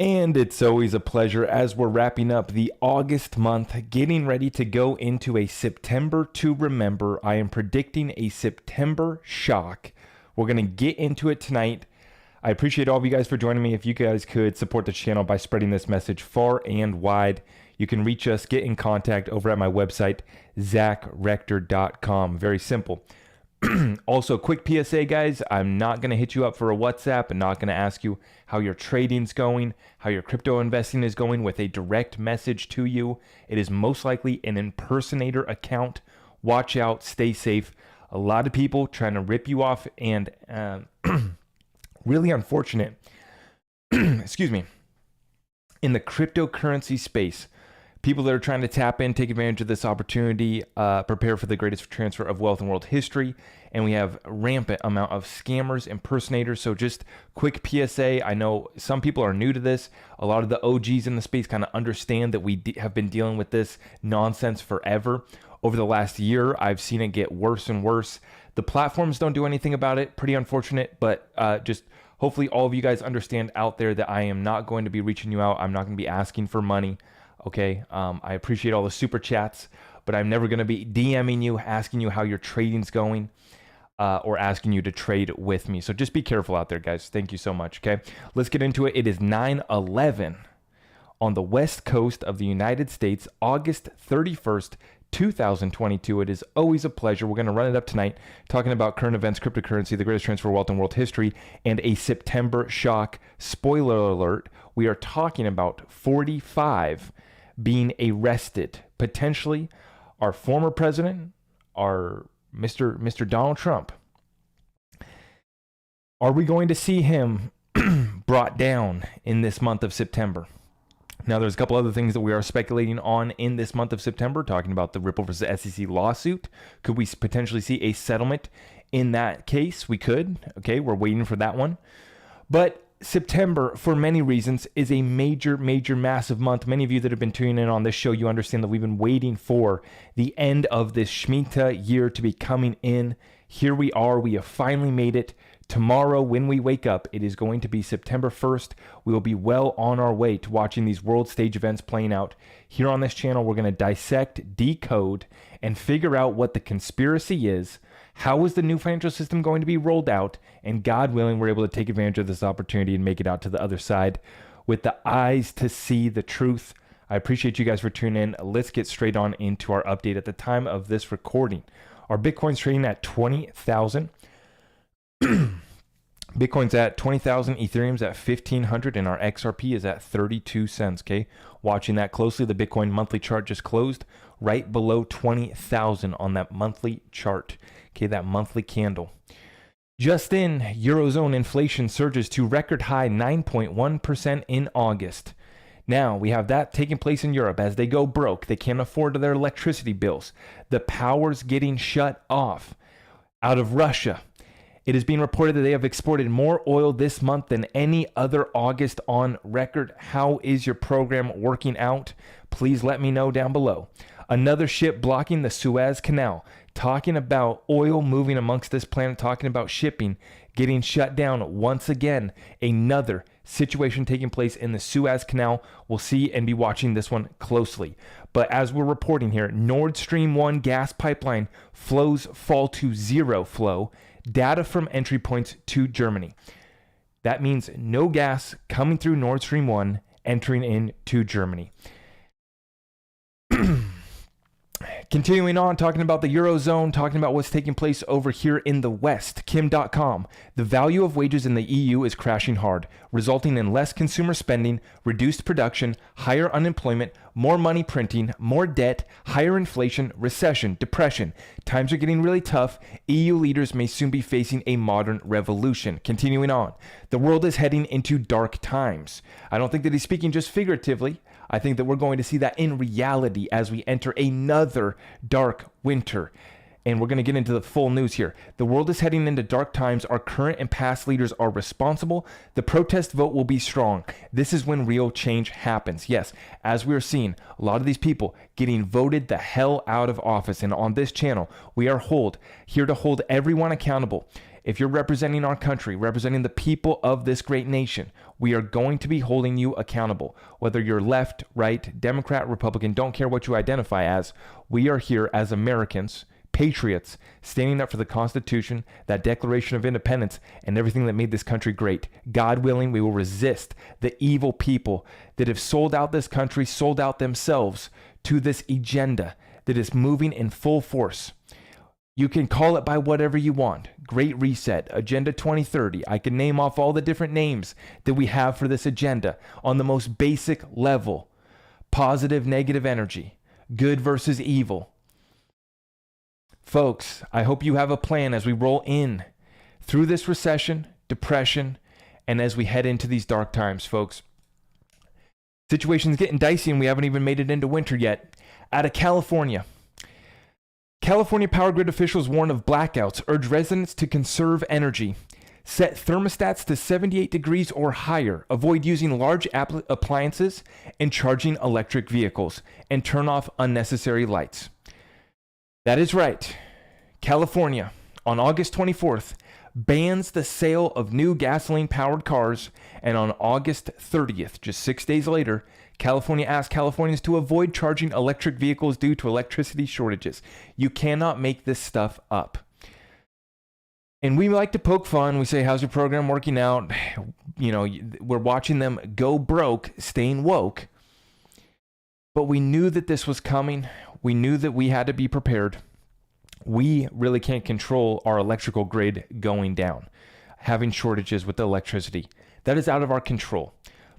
And it's always a pleasure as we're wrapping up the August month, getting ready to go into a September to remember. I am predicting a September shock. We're going to get into it tonight. I appreciate all of you guys for joining me. If you guys could support the channel by spreading this message far and wide, you can reach us, get in contact over at my website, zachrector.com. Very simple. Also, quick PSA, guys, I'm not going to hit you up for a WhatsApp and not going to ask you how your trading's going, how your crypto investing is going with a direct message to you. It is most likely an impersonator account. Watch out, stay safe. A lot of people trying to rip you off and really unfortunate, excuse me, in the cryptocurrency space. People that are trying to tap in, take advantage of this opportunity, prepare for the greatest transfer of wealth in world history. And we have a rampant amount of scammers, impersonators. So just quick PSA. I know some people are new to this. A lot of the OGs in the space kind of understand that we have been dealing with this nonsense forever. Over the last year, I've seen it get worse and worse. The platforms don't do anything about it. Pretty unfortunate, but just hopefully all of you guys understand out there that I am not going to be reaching you out. I'm not going to be asking for money. Okay, I appreciate all the super chats, but I'm never going to be DMing you, asking you how your trading's going, or asking you to trade with me. So just be careful out there, guys. Thank you so much. Okay, let's get into it. It is 9/11 on the west coast of the United States, August 31st, 2022. It is always a pleasure. We're going to run it up tonight, talking about current events, cryptocurrency, the greatest transfer of wealth in world history, and a September shock. Spoiler alert, we are talking about 45 being arrested. Potentially our former president, our Mr. Donald Trump. Are we going to see him brought down in this month of September? Now, there's a couple other things that we are speculating on in this month of September, talking about the Ripple versus SEC lawsuit. Could we potentially see a settlement in that case? We could. Okay, we're waiting for that one. But September, for many reasons, is a major, massive month. Many of you that have been tuning in on this show, you understand that we've been waiting for the end of this Shemitah year to be coming in. Here we are. We have finally made it. Tomorrow, when we wake up, it is going to be September 1st. We will be well on our way to watching these world stage events playing out. Here on this channel, we're going to dissect, decode, and figure out what the conspiracy is. How is the new financial system going to be rolled out? And God willing, we're able to take advantage of this opportunity and make it out to the other side with the eyes to see the truth. I appreciate you guys for tuning in. Let's get straight on into our update at the time of this recording. Our Bitcoin's trading at 20,000. Bitcoin's at 20,000, Ethereum's at 1,500, and our XRP is at 32 cents, okay? Watching that closely, the Bitcoin monthly chart just closed right below 20,000 on that monthly chart, okay, that monthly candle. Just in, Eurozone inflation surges to record high 9.1% in August. Now, we have that taking place in Europe as they go broke. They can't afford their electricity bills. The power's getting shut off out of Russia. It is being reported that they have exported more oil this month than any other August on record. How is your program working out? Please let me know down below. Another ship blocking the Suez Canal. Talking about oil moving amongst this planet, talking about shipping getting shut down once again. Another situation taking place in the Suez Canal. We'll see and be watching this one closely. But as we're reporting here, Nord Stream 1 gas pipeline flows fall to zero flow. Data from entry points to Germany. That means no gas coming through Nord Stream 1 entering into Germany. Continuing on, talking about the Eurozone, talking about what's taking place over here in the West. Kim.com. The value of wages in the EU is crashing hard, resulting in less consumer spending, reduced production, higher unemployment, more money printing, more debt, higher inflation, recession, depression. Times are getting really tough. EU leaders may soon be facing a modern revolution. Continuing on. The world is heading into dark times. I don't think that he's speaking just figuratively. I think that we're going to see that in reality as we enter another dark winter. And we're going to get into the full news here. The world is heading into dark times. Our current and past leaders are responsible. The protest vote will be strong. This is when real change happens. Yes, as we're seeing, a lot of these people getting voted the hell out of office. And on this channel, we are here to hold everyone accountable. if you're representing our country, representing the people of this great nation, we are going to be holding you accountable. Whether you're left, right, Democrat, Republican, don't care what you identify as, we are here as Americans, patriots, standing up for the Constitution, that Declaration of Independence, and everything that made this country great. God willing, we will resist the evil people that have sold out this country, sold out themselves to this agenda that is moving in full force. You can call it by whatever you want. Great Reset, Agenda 2030. I can name off all the different names that we have for this agenda on the most basic level. Positive, negative energy. Good versus evil. Folks, I hope you have a plan as we roll in through this recession, depression, and as we head into these dark times, folks. Situation's getting dicey and we haven't even made it into winter yet. Out of California power grid officials warn of blackouts, urge residents to conserve energy, set thermostats to 78 degrees or higher, avoid using large appliances and charging electric vehicles, and turn off unnecessary lights. That is right. California, on August 24th, bans the sale of new gasoline-powered cars, and on August 30th, just 6 days later, California asked Californians to avoid charging electric vehicles due to electricity shortages. You cannot make this stuff up. And we like to poke fun. We say, how's your program working out? You know, we're watching them go broke, staying woke. But we knew that this was coming. We knew that we had to be prepared. We really can't control our electrical grid going down, having shortages with the electricity. That is out of our control.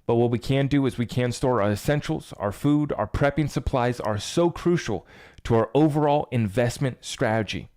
But what we can do is we can store our essentials, our food, our prepping supplies are so crucial to our overall investment strategy.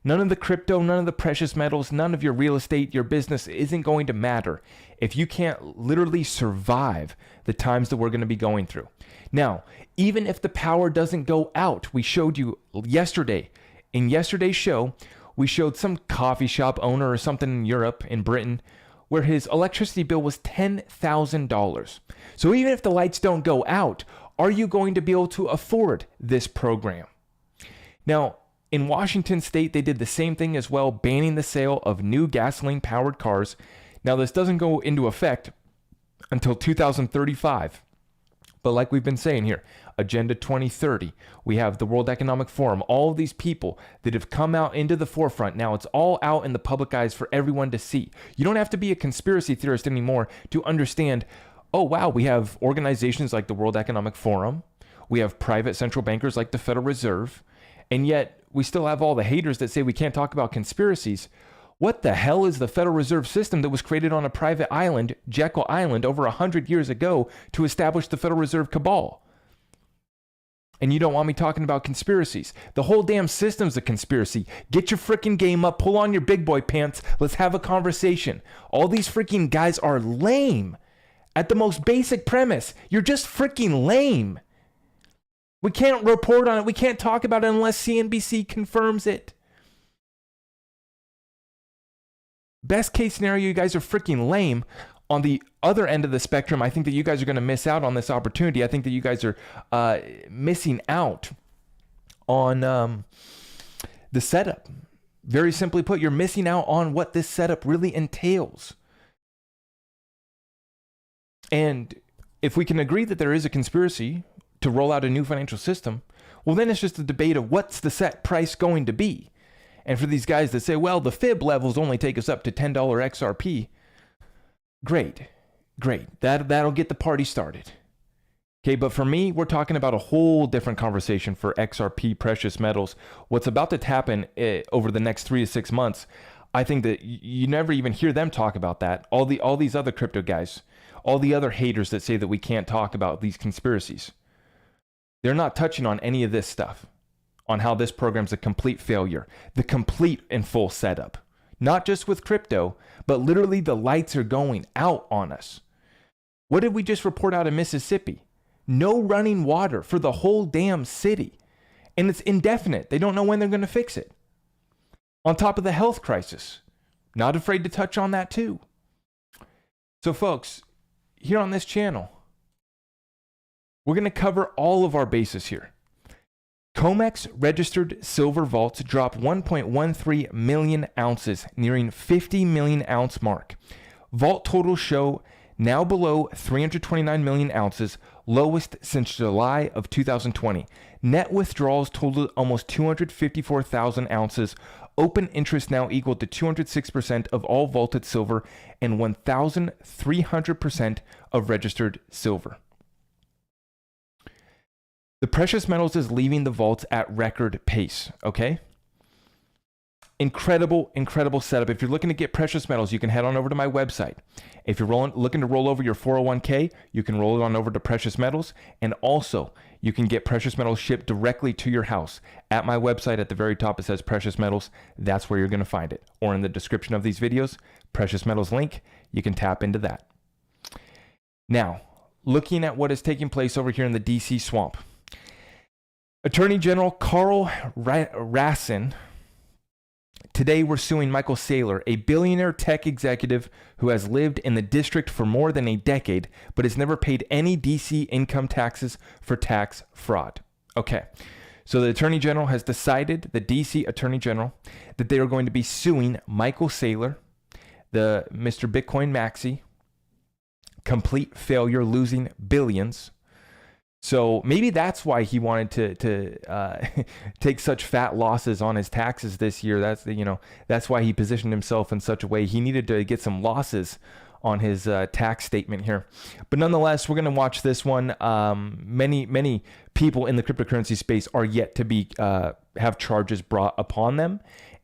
None of the crypto, none of the precious metals, none of your real estate, your business isn't going to matter if you can't literally survive the times that we're going to be going through. Now, even if the power doesn't go out, we showed you yesterday, in yesterday's show, we showed some coffee shop owner or something in Europe, in Britain, where his electricity bill was $10,000. So even if the lights don't go out, are you going to be able to afford this program? Now, in Washington state, they did the same thing as well, banning the sale of new gasoline-powered cars. Now, this doesn't go into effect until 2035. But like we've been saying here, Agenda 2030, we have the World Economic Forum, all of these people that have come out into the forefront. Now it's all out in the public eyes for everyone to see. You don't have to be a conspiracy theorist anymore to understand, oh wow, we have organizations like the World Economic Forum, we have private central bankers like the Federal Reserve, and yet we still have all the haters that say we can't talk about conspiracies. What the hell is the Federal Reserve System that was created on a private island, Jekyll Island, over 100 years ago to establish the Federal Reserve cabal? And you don't want me talking about conspiracies. The whole damn system's a conspiracy. Get your freaking game up, pull on your big boy pants, let's have a conversation. All these freaking guys are lame. At the most basic premise, you're just freaking lame. We can't report on it, we can't talk about it unless CNBC confirms it. Best case scenario, you guys are freaking lame. On the other end of the spectrum, I think that you guys are going to miss out on this opportunity. I think that you guys are missing out on the setup. Very simply put, you're missing out on what this setup really entails. And if we can agree that there is a conspiracy to roll out a new financial system, well, then it's just a debate of what's the set price going to be. And for these guys that say, well, the fib levels only take us up to $10 XRP, great. That'll get the party started. Okay, but for me, we're talking about a whole different conversation for XRP, precious metals. What's about to happen over the next 3 to 6 months, I think that you never even hear them talk about that. All these other crypto guys, all the other haters that say that we can't talk about these conspiracies, they're not touching on any of this stuff, on how this program's a complete failure, the complete and full setup. Not just with crypto, but literally the lights are going out on us. What did we just report out of Mississippi? No running water for the whole damn city. And it's indefinite. They don't know when they're going to fix it. On top of the health crisis. Not afraid to touch on that too. So folks, here on this channel, we're going to cover all of our bases here. COMEX registered silver vaults dropped 1.13 million ounces, nearing 50 million ounce mark. Vault totals show now below 329 million ounces, lowest since July of 2020. Net withdrawals totaled almost 254,000 ounces. Open interest now equal to 206% of all vaulted silver and 1,300% of registered silver. The precious metals is leaving the vaults at record pace, okay? Incredible, incredible setup. If you're looking to get precious metals, you can head on over to my website. If you're looking to roll over your 401k, you can roll it on over to precious metals. And also, you can get precious metals shipped directly to your house. At my website, at the very top, it says precious metals. That's where you're going to find it. Or in the description of these videos, precious metals link, you can tap into that. Now, looking at what is taking place over here in the DC swamp. Attorney General Carl Rassin. Today, we're suing Michael Saylor, a billionaire tech executive who has lived in the district for more than a decade, but has never paid any DC income taxes for tax fraud. Okay, so the Attorney General has decided, the DC Attorney General, that they are going to be suing Michael Saylor, the Mr. Bitcoin Maxi, complete failure, losing billions. So maybe that's why he wanted to take such fat losses on his taxes this year. That's why he positioned himself in such a way. He needed to get some losses on his tax statement here. But nonetheless, we're going to watch this one. Many people in the cryptocurrency space are yet to be have charges brought upon them,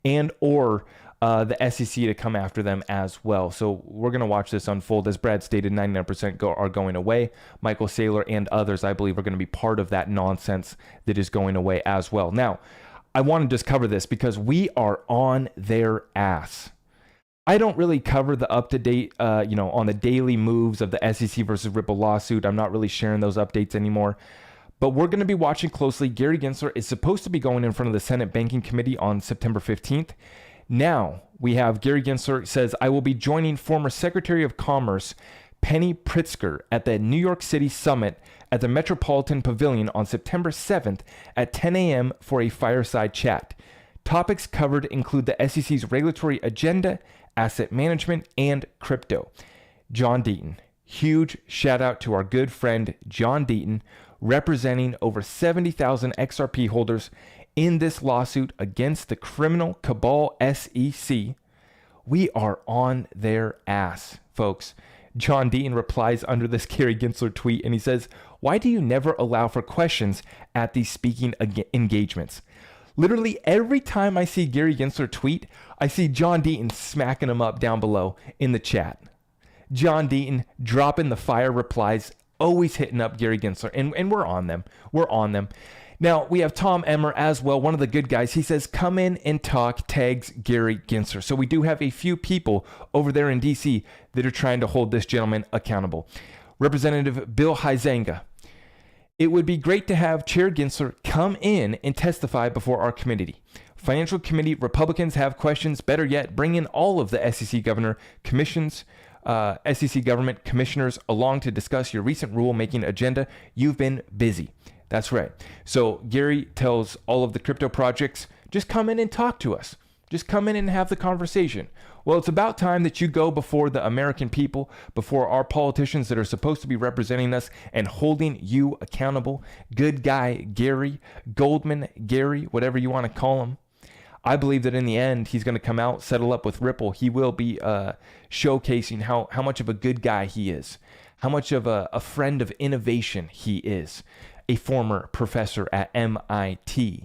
and or the SEC to come after them as well. So we're going to watch this unfold. As Brad stated, 99% are going away. Michael Saylor and others, I believe, are going to be part of that nonsense that is going away as well. Now, I want to just cover this because we are on their ass. I don't really cover the up-to-date, on the daily moves of the SEC versus Ripple lawsuit. I'm not really sharing those updates anymore. But we're going to be watching closely. Gary Gensler is supposed to be going in front of the Senate Banking Committee on September 15th. Now, we have Gary Gensler says, I will be joining former Secretary of Commerce Penny Pritzker at the New York City Summit at the Metropolitan Pavilion on September 7th at 10 a.m. for a fireside chat. Topics covered include the SEC's regulatory agenda, asset management, and crypto. John Deaton. Huge shout out to our good friend John Deaton, representing over 70,000 XRP holders in this lawsuit against the criminal cabal SEC. We are on their ass, folks. John Deaton replies under this Gary Gensler tweet, and he says, why do you never allow for questions at these speaking engagements? Literally every time I see Gary Gensler tweet, I see John Deaton smacking him up down below in the chat. John Deaton dropping the fire replies, always hitting up Gary Gensler, and we're on them. We're on them. Now, we have Tom Emmer as well, one of the good guys. He says, come in and talk, tags Gary Gensler. So we do have a few people over there in D.C. that are trying to hold this gentleman accountable. Representative Bill Huizenga. It would be great to have Chair Gensler come in and testify before our committee. Financial Committee Republicans have questions. Better yet, bring in all of the SEC governor commissions, SEC government commissioners along to discuss your recent rulemaking agenda. You've been busy. That's right. So Gary tells all of the crypto projects, just come in and talk to us. Just come in and have the conversation. Well, it's about time that you go before the American people, before our politicians that are supposed to be representing us and holding you accountable. Good guy Gary, Goldman Gary, whatever you want to call him. I believe that in the end, he's going to come out, settle up with Ripple. He will be showcasing how much of a good guy he is, how much of a friend of innovation he is. A former professor at MIT.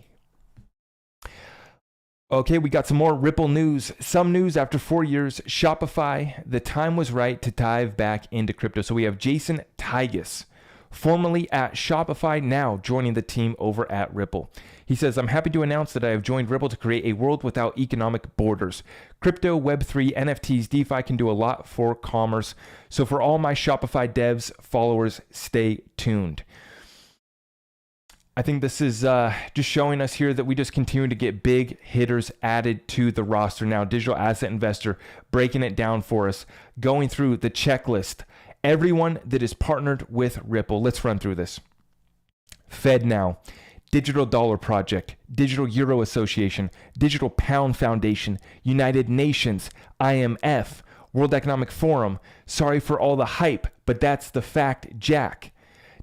Okay, we got some more Ripple news. Some news after 4 years. Shopify, the time was right to dive back into crypto. So we have Jason Tigas, formerly at Shopify, now joining the team over at Ripple. He says, I'm happy to announce that I have joined Ripple to create a world without economic borders. Crypto, Web3, NFTs, DeFi can do a lot for commerce. So for all my Shopify devs, followers, stay tuned. I think this is just showing us here that we just continue to get big hitters added to the roster. Now, Digital Asset Investor breaking it down for us, going through the checklist. Everyone that is partnered with Ripple. Let's run through this. FedNow, Digital Dollar Project, Digital Euro Association, Digital Pound Foundation, United Nations, IMF, World Economic Forum. Sorry for all the hype, but that's the fact, Jack.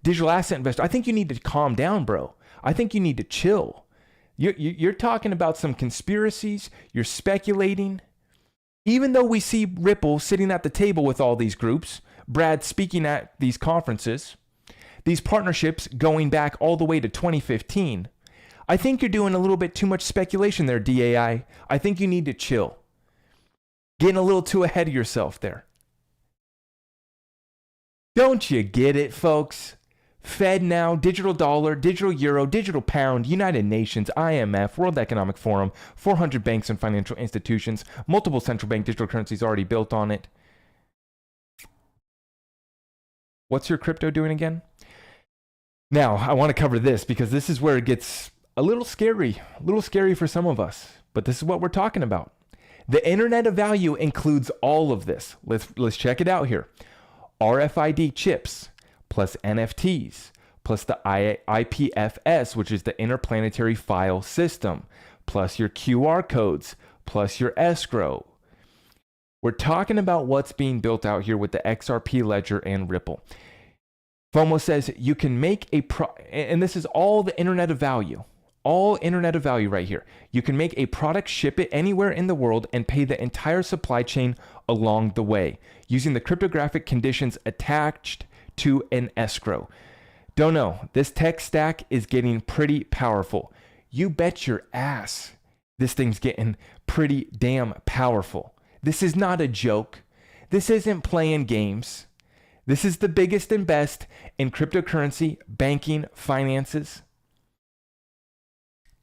Digital asset investor. I think you need to calm down, bro. I think you need to chill. You're talking about some conspiracies. You're speculating. Even though we see Ripple sitting at the table with all these groups, Brad speaking at these conferences, these partnerships going back all the way to 2015, I think you're doing a little bit too much speculation there, DAI. I think you need to chill. Getting a little too ahead of yourself there. Don't you get it, folks? FedNow, digital dollar, digital euro, digital pound, United Nations, IMF, World Economic Forum, 400 banks and financial institutions, multiple central bank digital currencies already built on it. What's your crypto doing again? Now, I want to cover this because this is where it gets a little scary for some of us, but this is what we're talking about. The Internet of Value includes all of this. Let's check it out here. RFID chips, plus NFTs, plus the IPFS, which is the Interplanetary File System, plus your QR codes, plus your escrow. We're talking about what's being built out here with the XRP Ledger and Ripple. FOMO says you can make and this is all the Internet of Value. All Internet of Value right here. You can make a product, ship it anywhere in the world, and pay the entire supply chain along the way, using the cryptographic conditions attached to an escrow. Don't know. This tech stack is getting pretty powerful. You bet your ass this thing's getting pretty damn powerful. This is not a joke. This isn't playing games. This is the biggest and best in cryptocurrency, banking, finances.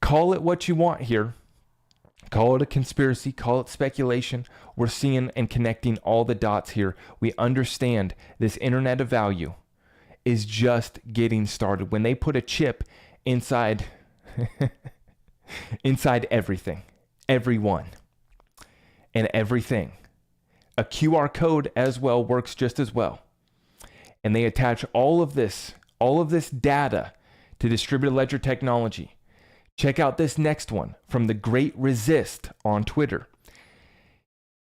Call it what you want here. Call it a conspiracy, call it speculation. We're seeing and connecting all the dots here. We understand this Internet of Value is just getting started. When they put a chip inside, inside everything, everyone, and everything. A QR code as well works just as well. And they attach all of this data to distributed ledger technology. Check out this next one from the Great Resist on Twitter.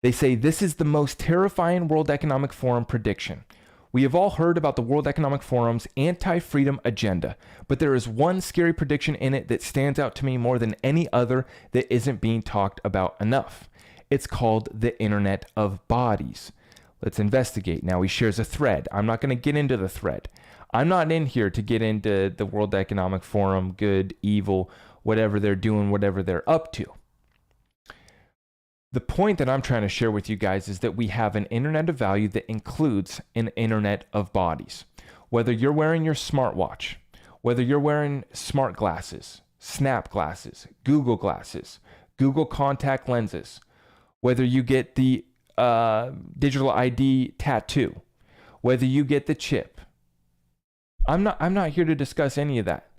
They say this is the most terrifying World Economic Forum prediction. We have all heard about the World Economic Forum's anti-freedom agenda, but there is one scary prediction in it that stands out to me more than any other that isn't being talked about enough. It's called the Internet of Bodies. Let's investigate. Now he shares a thread. I'm not going to get into the thread. I'm not in here to get into the World Economic Forum, good, evil, whatever they're doing, whatever they're up to. The point that I'm trying to share with you guys is that we have an Internet of Value that includes an Internet of Bodies. Whether you're wearing your smartwatch, whether you're wearing smart glasses, Snap glasses, Google glasses, Google contact lenses, whether you get the digital ID tattoo, whether you get the chip. I'm not here to discuss any of that,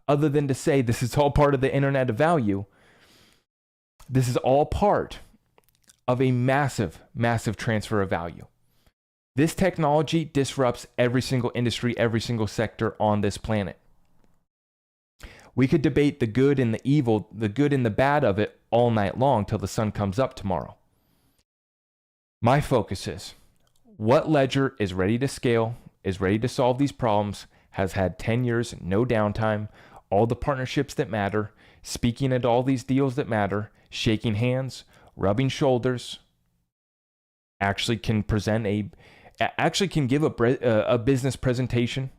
other than to say this is all part of the Internet of Value. This is all part of a massive, massive transfer of value. This technology disrupts every single industry, every single sector on this planet. We could debate the good and the evil, the good and the bad of it all night long till the sun comes up tomorrow. My focus is what ledger is ready to scale, is ready to solve these problems, has had 10 years, no downtime, all the partnerships that matter, speaking at all these deals that matter, shaking hands, rubbing shoulders, actually can give a business presentation,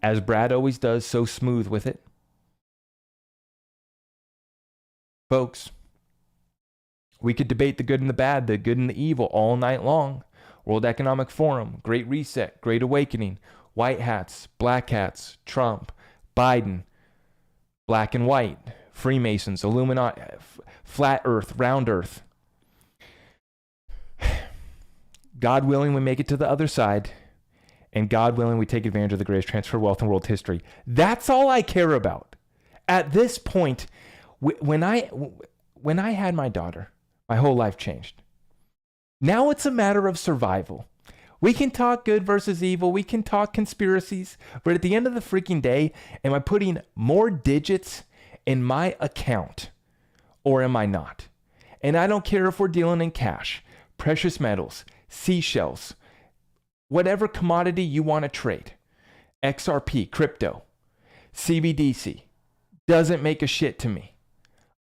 as Brad always does, so smooth with it. Folks, we could debate the good and the bad, the good and the evil all night long. World Economic Forum, Great Reset, Great Awakening, white hats, black hats, Trump, Biden, black and white, Freemasons, Illuminati, flat earth, round earth. God willing, we make it to the other side, and God willing, we take advantage of the greatest transfer of wealth in world history. That's all I care about. At this point, when I had my daughter, my whole life changed. Now it's a matter of survival. We can talk good versus evil. We can talk conspiracies. But at the end of the freaking day, am I putting more digits in my account or am I not? And I don't care if we're dealing in cash, precious metals, seashells, whatever commodity you want to trade, XRP, crypto, CBDC, doesn't make a shit to me.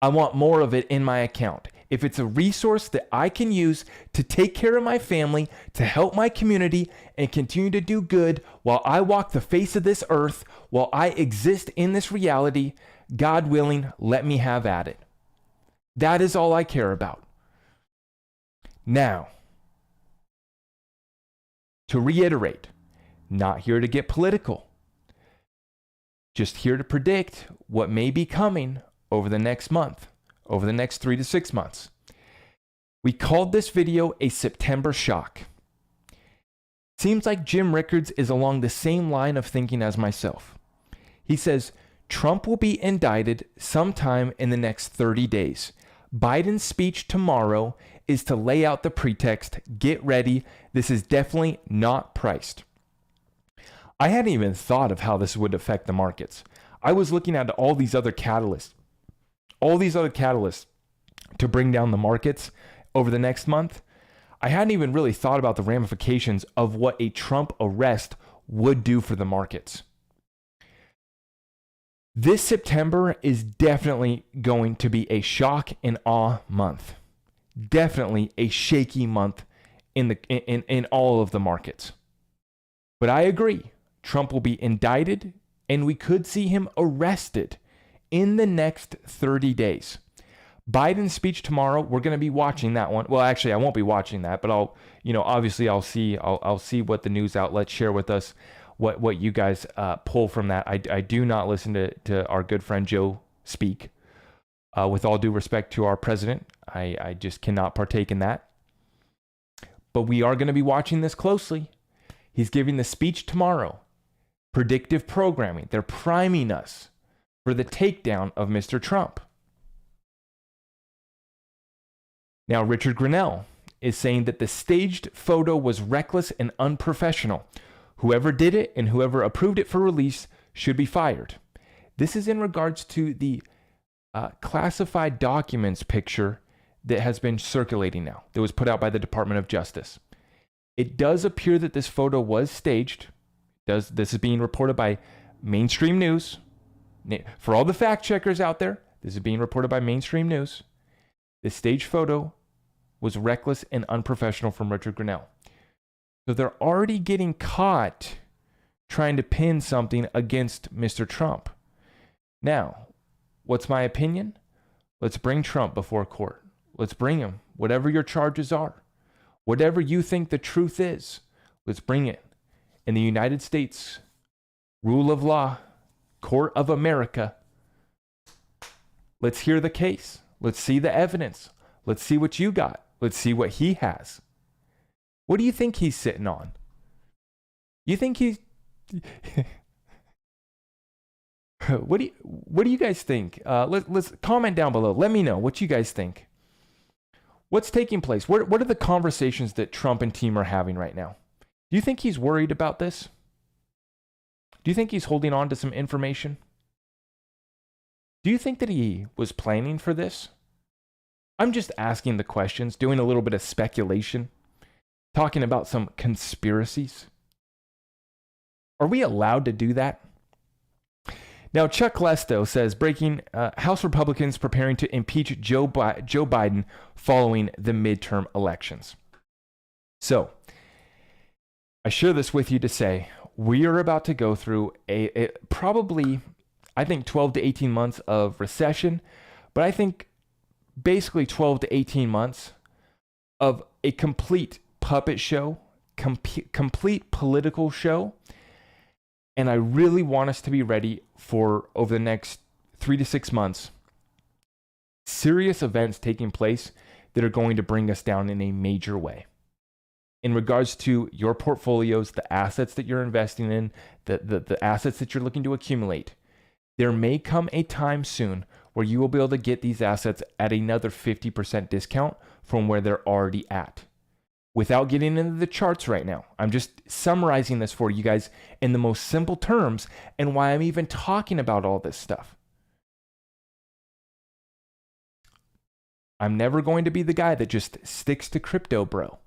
I want more of it in my account. If it's a resource that I can use to take care of my family, to help my community, and continue to do good while I walk the face of this earth, while I exist in this reality, God willing, let me have at it. That is all I care about. Now, to reiterate, not here to get political, just here to predict what may be coming over the next month, over the next 3 to 6 months. We called this video a September shock. Seems like Jim Rickards is along the same line of thinking as myself. He says Trump will be indicted sometime in the next 30 days. Biden's speech tomorrow is to lay out the pretext. Get ready. This is definitely not priced. I hadn't even thought of how this would affect the markets. I was looking at all these other catalysts to bring down the markets over the next month. I hadn't even really thought about the ramifications of what a Trump arrest would do for the markets. This September is definitely going to be a shock and awe month. Definitely a shaky month in all of the markets. But I agree, Trump will be indicted and we could see him arrested in the next 30 days. Biden's speech tomorrow, we're going to be watching that one. Well, actually, I won't be watching that, but obviously I'll see what the news outlets share with us, what you guys pull from that. I do not listen to our good friend Joe speak. With all due respect to our president, I just cannot partake in that. But we are going to be watching this closely. He's giving the speech tomorrow. Predictive programming. They're priming us for the takedown of Mr. Trump. Now, Richard Grinnell is saying that the staged photo was reckless and unprofessional. Whoever did it and whoever approved it for release should be fired. This is in regards to the classified documents picture that has been circulating now, that was put out by the Department of Justice. It does appear that this photo was staged. This is being reported by mainstream news. For all the fact checkers out there, this is being reported by mainstream news. The staged photo was reckless and unprofessional from Richard Grinnell. So they're already getting caught trying to pin something against Mr. Trump. Now, what's my opinion? Let's bring Trump before court. Let's bring him. Whatever your charges are, whatever you think the truth is, let's bring it. In the United States, rule of law, court of America, let's hear the case. Let's see the evidence. Let's see what you got. Let's see what he has. What do you think he's sitting on? You think he's... What do you guys think? Let's comment down below. Let me know what you guys think. What's taking place? What are the conversations that Trump and team are having right now? Do you think he's worried about this? Do you think he's holding on to some information? Do you think that he was planning for this? I'm just asking the questions, doing a little bit of speculation, talking about some conspiracies. Are we allowed to do that? Now, Chuck Lesto says, breaking, House Republicans preparing to impeach Joe Biden following the midterm elections. So, I share this with you to say, we are about to go through a probably, I think, 12 to 18 months of recession, but I think basically 12 to 18 months of a complete puppet show, complete political show. And I really want us to be ready for, over the next 3 to 6 months, serious events taking place that are going to bring us down in a major way. In regards to your portfolios, the assets that you're investing in, the assets that you're looking to accumulate, there may come a time soon where you will be able to get these assets at another 50% discount from where they're already at. without getting into the charts right now. I'm just summarizing this for you guys in the most simple terms and why I'm even talking about all this stuff. I'm never going to be the guy that just sticks to crypto, bro.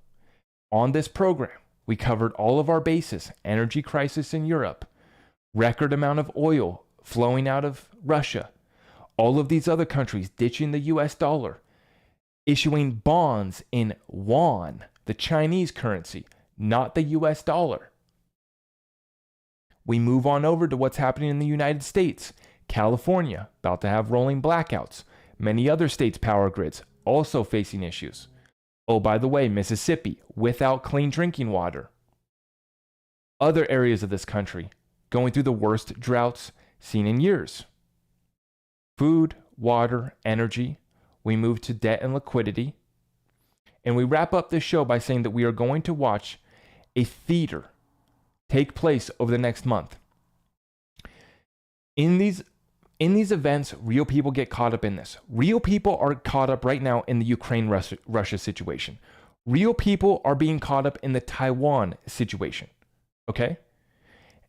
On this program, we covered all of our bases: energy crisis in Europe, record amount of oil flowing out of Russia, all of these other countries ditching the US dollar, issuing bonds in yuan, the Chinese currency, not the US dollar. We move on over to what's happening in the United States. California, about to have rolling blackouts. Many other states' power grids also facing issues. Oh, by the way, Mississippi, without clean drinking water. Other areas of this country going through the worst droughts seen in years. Food, water, energy. We move to debt and liquidity. And we wrap up this show by saying that we are going to watch a theater take place over the next month. In these events, real people get caught up in this. Real people are caught up right now in the Ukraine-Russia situation. Real people are being caught up in the Taiwan situation. Okay?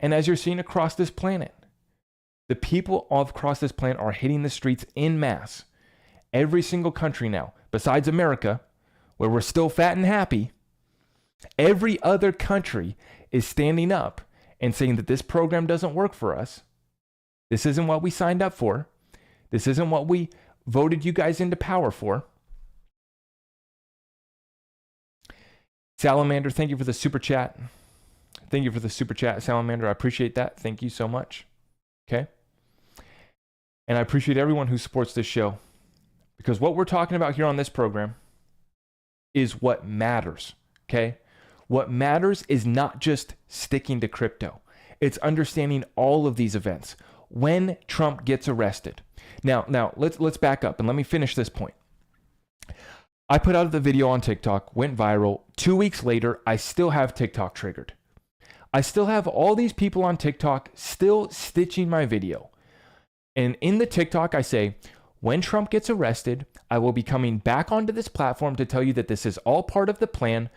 And as you're seeing across this planet, the people across this planet are hitting the streets en masse. Every single country now, besides America, where we're still fat and happy, every other country is standing up and saying that this program doesn't work for us. This isn't what we signed up for. This isn't what we voted you guys into power for. Salamander, thank you for the super chat. Thank you for the super chat, Salamander. I appreciate that. Thank you so much. Okay? And I appreciate everyone who supports this show, because what we're talking about here on this program is what matters. Okay? What matters is not just sticking to crypto. It's understanding all of these events. When Trump gets arrested. Now let's back up and let me finish this point. I put out the video on TikTok, went viral. 2 weeks later, I still have TikTok triggered. I still have all these people on TikTok still stitching my video. And in the TikTok, I say, when Trump gets arrested, I will be coming back onto this platform to tell you that this is all part of the plan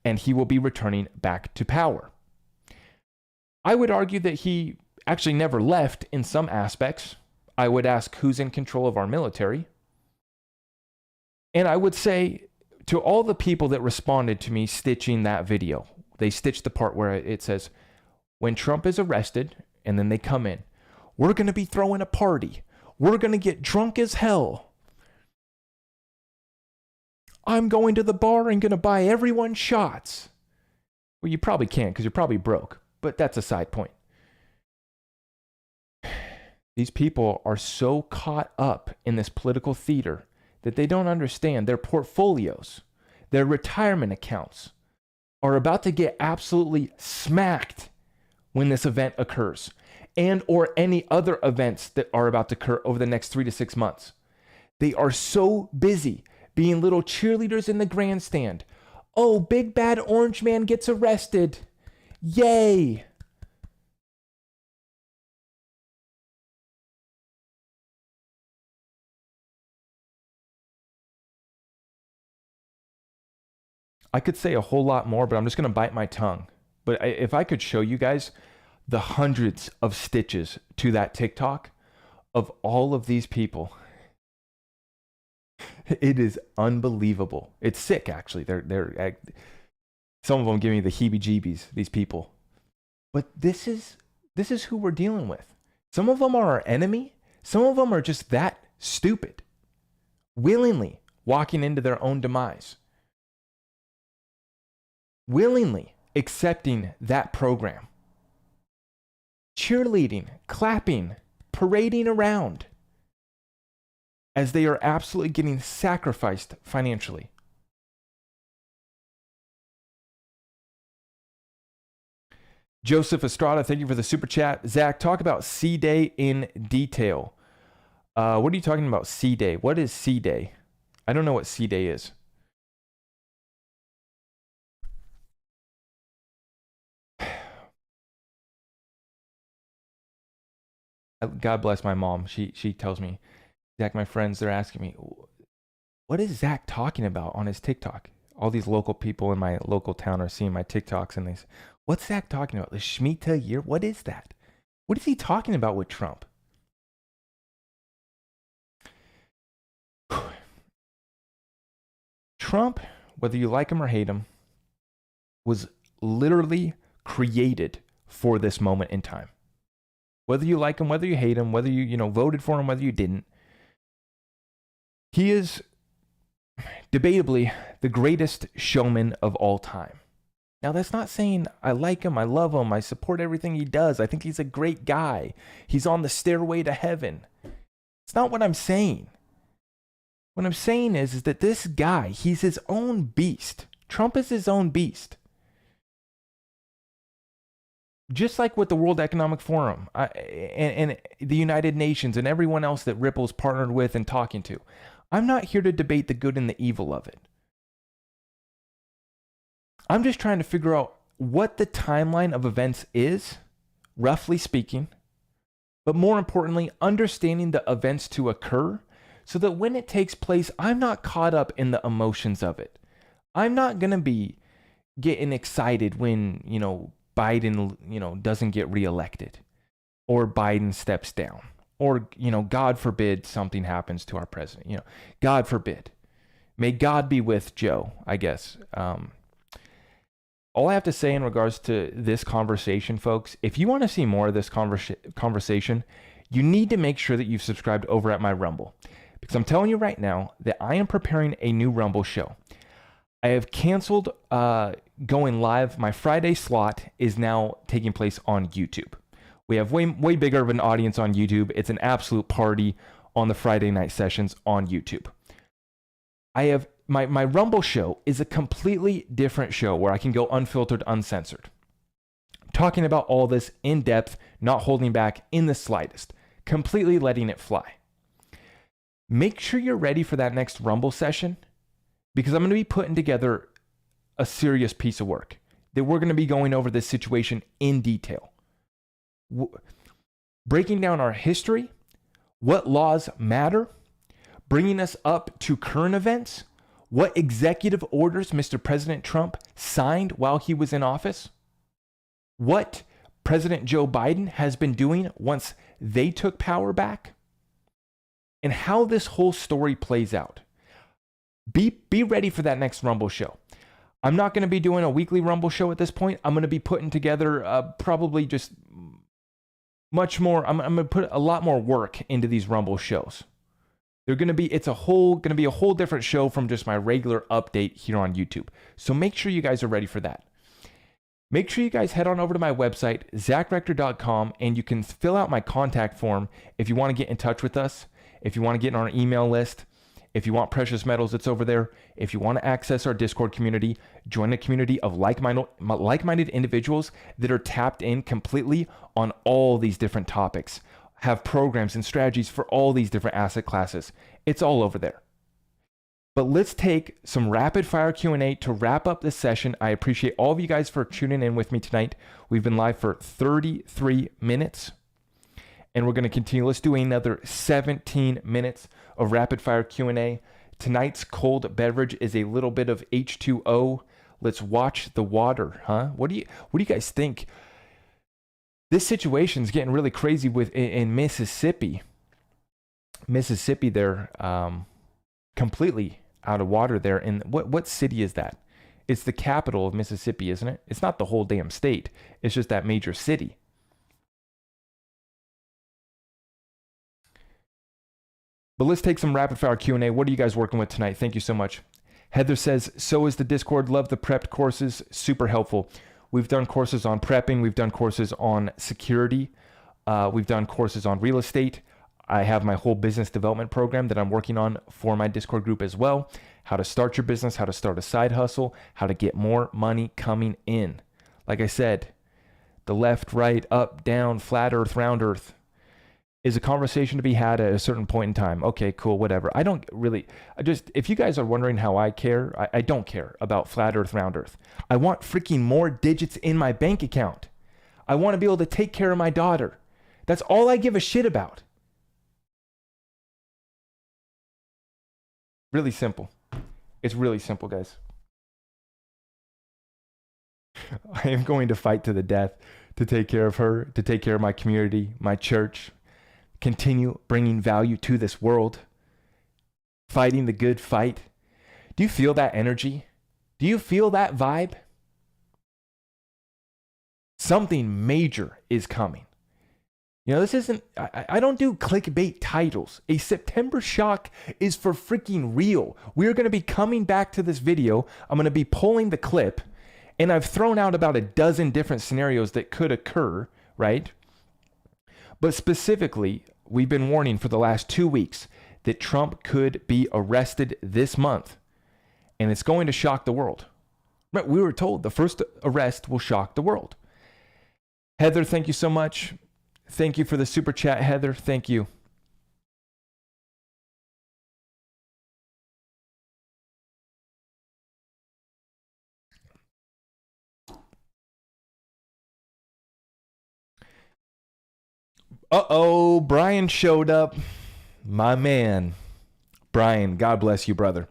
and he will be returning back to power. I would argue that he actually never left in some aspects. I would ask who's in control of our military. And I would say to all the people that responded to me stitching that video, they stitched the part where it says, when Trump is arrested, and then they come in, we're going to be throwing a party. We're going to get drunk as hell. I'm going to the bar and going to buy everyone shots. Well, you probably can't because you're probably broke, but that's a side point. These people are so caught up in this political theater that they don't understand their portfolios, their retirement accounts are about to get absolutely smacked when this event occurs, and or any other events that are about to occur over the next 3 to 6 months. They are so busy being little cheerleaders in the grandstand. Oh, big bad orange man gets arrested. Yay. I could say a whole lot more, but I'm just going to bite my tongue. But if I could show you guys the hundreds of stitches to that TikTok of all of these people, it is unbelievable. It's sick, actually. They're some of them give me the heebie-jeebies, these people. But this is who we're dealing with. Some of them are our enemy. Some of them are just that stupid, willingly walking into their own demise. Willingly accepting that program. Cheerleading, clapping, parading around as they are absolutely getting sacrificed financially. Joseph Estrada, thank you for the super chat. Zach, talk about C-Day in detail. What are you talking about, C-Day? What is C-Day? I don't know what C-Day is. God bless my mom. She tells me, Zach, my friends, they're asking me, what is Zach talking about on his TikTok? all these local people in my local town are seeing my TikToks and they say, what's Zach talking about? The Shemitah year? What is that? What is he talking about with Trump? Trump, whether you like him or hate him, was literally created for this moment in time. Whether you like him, whether you hate him, whether you voted for him, whether you didn't, he is debatably the greatest showman of all time. Now, that's not saying I like him, I love him, I support everything he does. I think he's a great guy. He's on the stairway to heaven. It's not what I'm saying. What I'm saying is that this guy, he's his own beast. Trump is his own beast. Just like with the World Economic Forum and the United Nations and everyone else that Ripple's partnered with and talking to, I'm not here to debate the good and the evil of it. I'm just trying to figure out what the timeline of events is, roughly speaking, but more importantly, understanding the events to occur so that when it takes place, I'm not caught up in the emotions of it. I'm not going to be getting excited when, Biden, doesn't get reelected or Biden steps down or, God forbid something happens to our president, God forbid. May God be with Joe, I guess. All I have to say in regards to this conversation, folks, if you want to see more of this conversation, you need to make sure that you've subscribed over at my Rumble. Because I'm telling you right now that I am preparing a new Rumble show. I have canceled going live. My Friday slot is now taking place on YouTube. We have way bigger of an audience on YouTube. It's an absolute party on the Friday night sessions on YouTube. I have my Rumble show is a completely different show where I can go unfiltered, uncensored. Talking about all this in depth, not holding back in the slightest, completely letting it fly. Make sure you're ready for that next Rumble session because I'm going to be putting together a serious piece of work that we're going to be going over this situation in detail. Breaking down our history, what laws matter, bringing us up to current events, what executive orders Mr. President Trump signed while he was in office, what President Joe Biden has been doing once they took power back, and how this whole story plays out. Be ready for that next Rumble show. I'm not going to be doing a weekly Rumble show at this point. I'm going to be putting together probably just much more. I'm going to put a lot more work into these Rumble shows. They're going to be, it's going to be a whole different show from just my regular update here on YouTube. So make sure you guys are ready for that. Make sure you guys head on over to my website, zachrector.com, and you can fill out my contact form if you want to get in touch with us, if you want to get on our email list, if you want precious metals, it's over there. If you want to access our Discord community, join a community of like-minded individuals that are tapped in completely on all these different topics, have programs and strategies for all these different asset classes. It's all over there. But let's take some rapid fire Q&A to wrap up this session. I appreciate all of you guys for tuning in with me tonight. We've been live for 33 minutes and we're going to continue. Let's do another 17 minutes of rapid fire Q&A. Tonight's cold beverage is a little bit of H2O. Let's watch the water, huh? What do you guys think? This situation's getting really crazy in Mississippi. Mississippi, they're completely out of water there. And what city is that? It's the capital of Mississippi, isn't it? It's not the whole damn state. It's just that major city. But let's take some rapid fire Q&A. What are you guys working with tonight? Thank you so much. Heather says, so is the Discord. Love the prepped courses. Super helpful. We've done courses on prepping. We've done courses on security. We've done courses on real estate. I have my whole business development program that I'm working on for my Discord group as well. How to start your business, how to start a side hustle, how to get more money coming in. Like I said, the left, right, up, down, flat earth, round earth is a conversation to be had at a certain point in time. Okay, cool, whatever. If you guys are wondering how I care, I don't care about flat earth, round earth. I want freaking more digits in my bank account. I want to be able to take care of my daughter. That's all I give a shit about. Really simple. It's really simple, guys. I am going to fight to the death to take care of her, to take care of my community, my church, continue bringing value to this world, fighting the good fight. Do you feel that energy? Do you feel that vibe? Something major is coming. You know, this isn't, I don't do clickbait titles. A September shock is for freaking real. We're going to be coming back to this video. I'm going to be pulling the clip, and I've thrown out about a dozen different scenarios that could occur, right? But specifically, we've been warning for the last 2 weeks that Trump could be arrested this month, and it's going to shock the world. Right? We were told the first arrest will shock the world. Heather, thank you so much. Thank you for the super chat, Heather. Thank you. Uh-oh, Brian showed up. My man. Brian, God bless you, brother.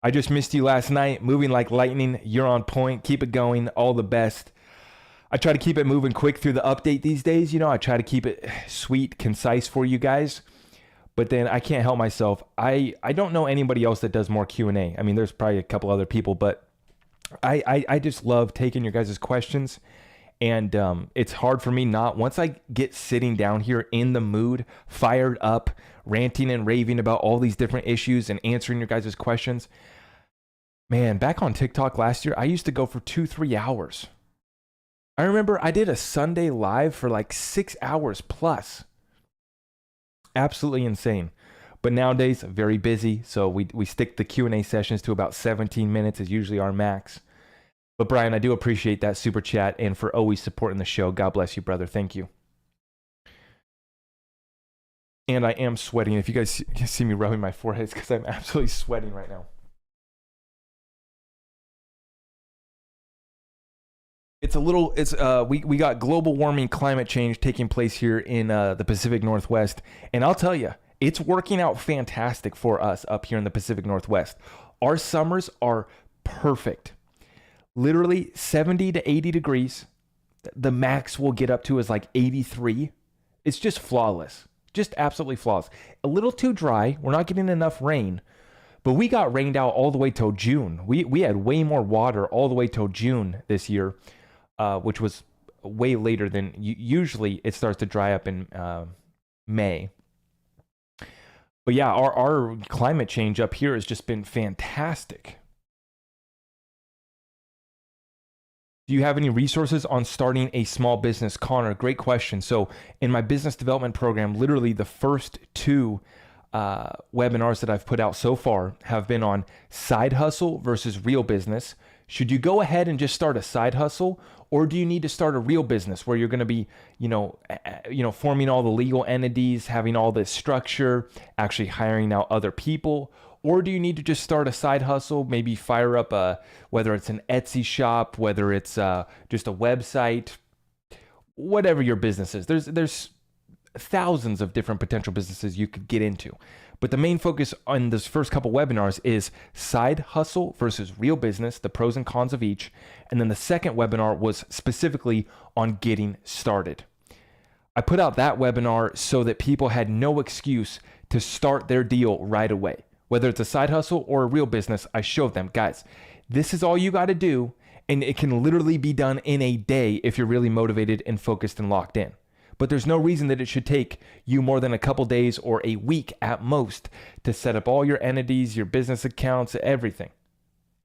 I just missed you last night. Moving like lightning. You're on point. Keep it going. All the best. I try to keep it moving quick through the update these days. You know, I try to keep it sweet, concise for you guys. But then I can't help myself. I don't know anybody else that does more Q&A. I mean, there's probably a couple other people, but I just love taking your guys' questions. And it's hard for me not, once I get sitting down here in the mood, fired up, ranting and raving about all these different issues and answering your guys' questions. Man, back on TikTok last year, I used to go for 2-3 hours. I remember I did a Sunday live for like 6 hours plus. Absolutely insane. But nowadays, very busy. So we stick the Q&A sessions to about 17 minutes is usually our max. But Brian, I do appreciate that super chat and for always supporting the show. God bless you, brother. Thank you. And I am sweating. If you guys can see me rubbing my forehead, it's because I'm absolutely sweating right now. We got global warming, climate change taking place here in the Pacific Northwest. And I'll tell you, it's working out fantastic for us up here in the Pacific Northwest. Our summers are perfect. Literally 70 to 80 degrees. The max we'll get up to is like 83. It's just flawless. Just absolutely flawless. A little too dry. We're not getting enough rain. But we got rained out all the way till June. We had way more water all the way till June this year. Which was way later than usually it starts to dry up in May. But yeah, our climate change up here has just been fantastic. Do you have any resources on starting a small business? Connor, great question. So in my business development program, literally the first 2 webinars that I've put out so far have been on side hustle versus real business. Should you go ahead and just start a side hustle, or do you need to start a real business where you're going to be, forming all the legal entities, having all this structure, actually hiring out other people? Or do you need to just start a side hustle, maybe fire up whether it's an Etsy shop, whether it's just a website, whatever your business is. There's thousands of different potential businesses you could get into. But the main focus on this first couple webinars is side hustle versus real business, the pros and cons of each. And then the second webinar was specifically on getting started. I put out that webinar so that people had no excuse to start their deal right away. Whether it's a side hustle or a real business, I showed them, guys, this is all you got to do. And it can literally be done in a day if you're really motivated and focused and locked in. But there's no reason that it should take you more than a couple days or a week at most to set up all your entities, your business accounts, everything.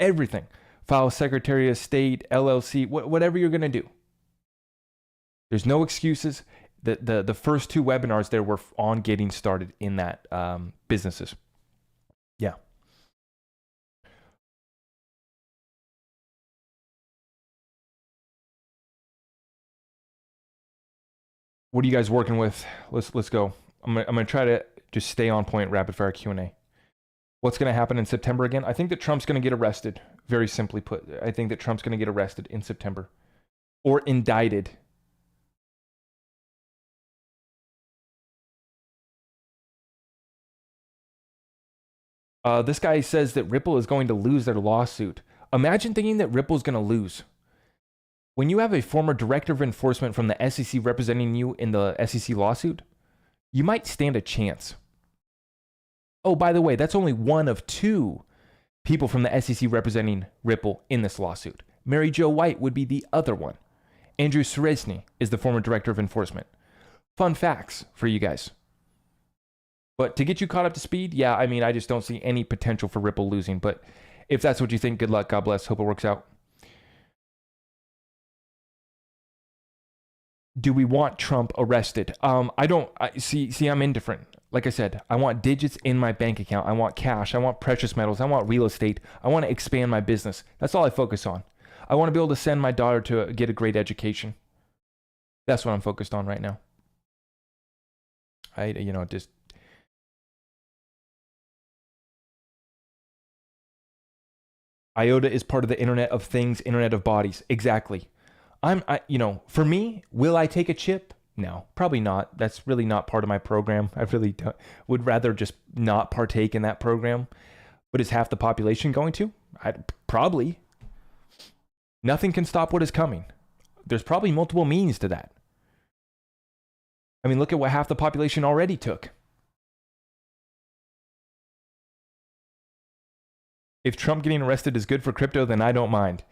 Everything. File Secretary of State, LLC, whatever you're going to do. There's no excuses. The first 2 webinars there were on getting started in that businesses. Yeah. What are you guys working with? Let's go. I'm gonna try to just stay on point. Rapid fire Q&A. What's gonna happen in September again? I think that Trump's gonna get arrested. Very simply put, I think that Trump's gonna get arrested in September, or indicted. This guy says that Ripple is going to lose their lawsuit. Imagine thinking that Ripple's gonna lose. when you have a former director of enforcement from the SEC representing you in the SEC lawsuit, you might stand a chance. Oh, by the way, that's only one of two people from the SEC representing Ripple in this lawsuit. Mary Jo White would be the other one. Andrew Seresny is the former director of enforcement. Fun facts for you guys. But to get you caught up to speed, yeah, I mean, I just don't see any potential for Ripple losing. But if that's what you think, good luck. God bless. Hope it works out. Do we want Trump arrested? I'm indifferent. Like I said, I want digits in my bank account. I want cash. I want precious metals. I want real estate. I want to expand my business. That's all I focus on. I want to be able to send my daughter to get a great education. That's what I'm focused on right now. IOTA is part of the Internet of Things, Internet of Bodies. Exactly. For me, will I take a chip? No, probably not. That's really not part of my program. I really would rather just not partake in that program. But is half the population going to? Probably. Nothing can stop what is coming. There's probably multiple means to that. I mean, look at what half the population already took. If Trump getting arrested is good for crypto, then I don't mind.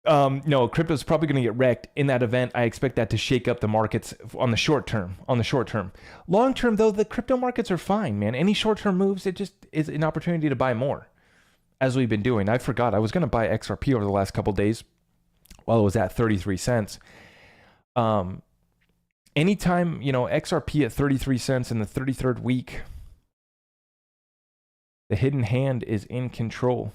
No, crypto's probably going to get wrecked in that event. I expect that to shake up the markets on the short term. Long term, though, the crypto markets are fine, man. Any short-term moves, it just is an opportunity to buy more, as we've been doing. I forgot. I was going to buy XRP over the last couple of days while it was at 33 cents. Anytime, XRP at 33 cents in the 33rd week, the hidden hand is in control.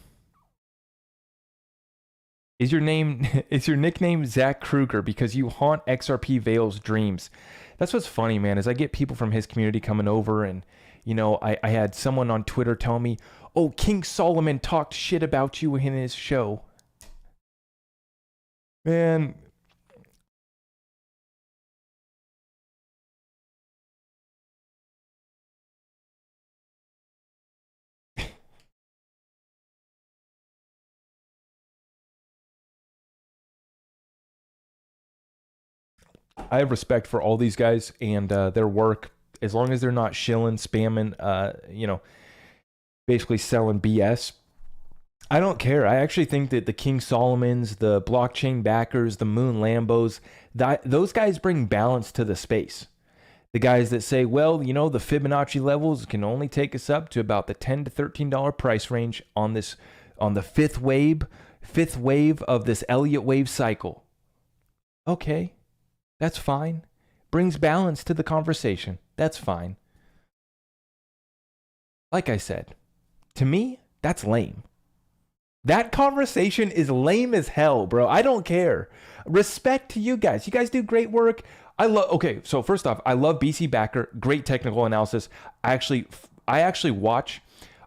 Is your nickname Zach Kruger because you haunt XRP Vale's dreams? That's what's funny, man, is I get people from his community coming over and, I had someone on Twitter tell me, oh, King Solomon talked shit about you in his show. Man. I have respect for all these guys and their work, as long as they're not shilling, spamming, basically selling BS. I don't care. I actually think that the King Solomons, the blockchain backers, the Moon Lambos, those guys bring balance to the space. The guys that say, well, the Fibonacci levels can only take us up to about the $10 to $13 price range on the fifth wave of this Elliott wave cycle. Okay. That's fine. Brings balance to the conversation. That's fine. Like I said, to me, that's lame. That conversation is lame as hell, bro. I don't care. Respect to you guys. You guys do great work. So first off, I love BC Backer. Great technical analysis. I actually watch.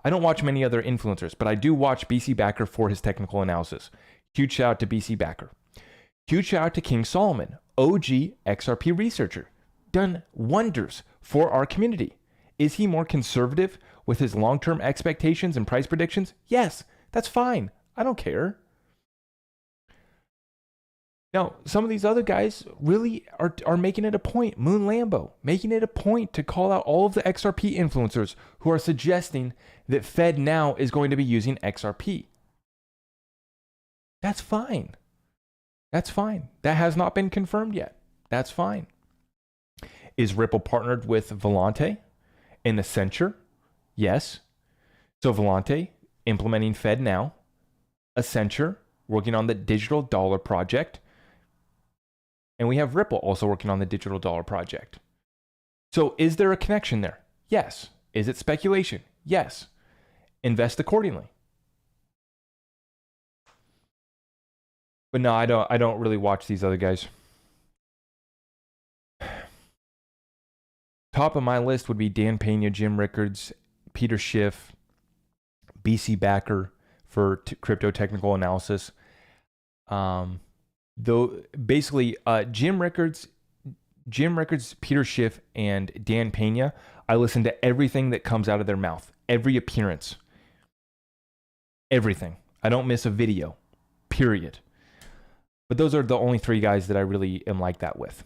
I don't watch many other influencers, but I do watch BC Backer for his technical analysis. Huge shout out to BC Backer. Huge shout out to King Solomon, OG XRP researcher. Done wonders for our community. Is he more conservative with his long-term expectations and price predictions? Yes, that's fine. I don't care. Now, some of these other guys really are making it a point, Moon Lambo, making it a point to call out all of the XRP influencers who are suggesting that FedNow is going to be using XRP. That's fine. That's fine. That has not been confirmed yet. That's fine. Is Ripple partnered with Volante in the Accenture? Yes. So Volante implementing FedNow, Accenture working on the digital dollar project, and we have Ripple also working on the digital dollar project. So is there a connection there? Yes. Is it speculation? Yes. Invest accordingly. But no, I don't really watch these other guys. Top of my list would be Dan Pena, Jim Rickards, Peter Schiff, BC Backer for crypto technical analysis. Jim Rickards, Peter Schiff, and Dan Pena, I listen to everything that comes out of their mouth, every appearance, everything. I don't miss a video, period. But those are the only three guys that I really am like that with.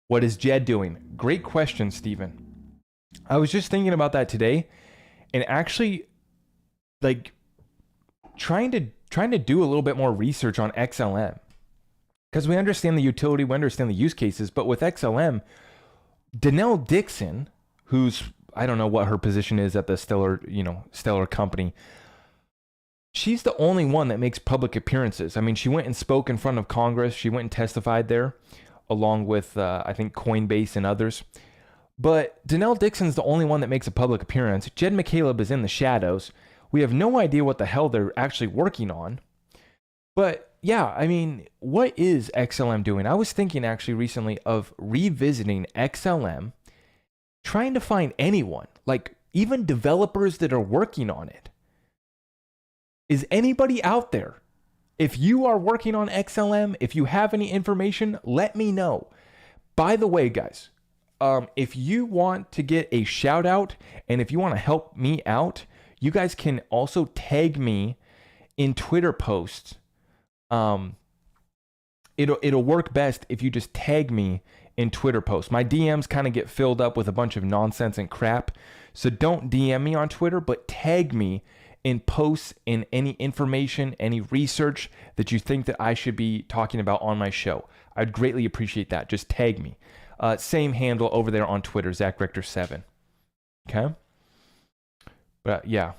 What is Jed doing? Great question, Steven. I was just thinking about that today, and actually, like, trying to do a little bit more research on XLM, because we understand the utility, we understand the use cases, but with XLM, Danelle Dixon, who's, I don't know what her position is at the Stellar company, she's the only one that makes public appearances. I mean, she went and spoke in front of Congress. She went and testified there, along with, I think, Coinbase and others. But Danelle Dixon's the only one that makes a public appearance. Jed McCaleb is in the shadows. We have no idea what the hell they're actually working on. But yeah, I mean, what is XLM doing? I was thinking actually recently of revisiting XLM, trying to find anyone, like even developers that are working on it. Is anybody out there? If you are working on XLM, if you have any information, let me know. By the way, guys, if you want to get a shout out and if you want to help me out, you guys can also tag me in Twitter posts. It'll work best if you just tag me in Twitter posts. My DMs kind of get filled up with a bunch of nonsense and crap. So don't DM me on Twitter, but tag me in posts, in any information, any research that you think that I should be talking about on my show. I'd greatly appreciate that. Just tag me. Same handle over there on Twitter, Zach Richter 7. Okay? But yeah.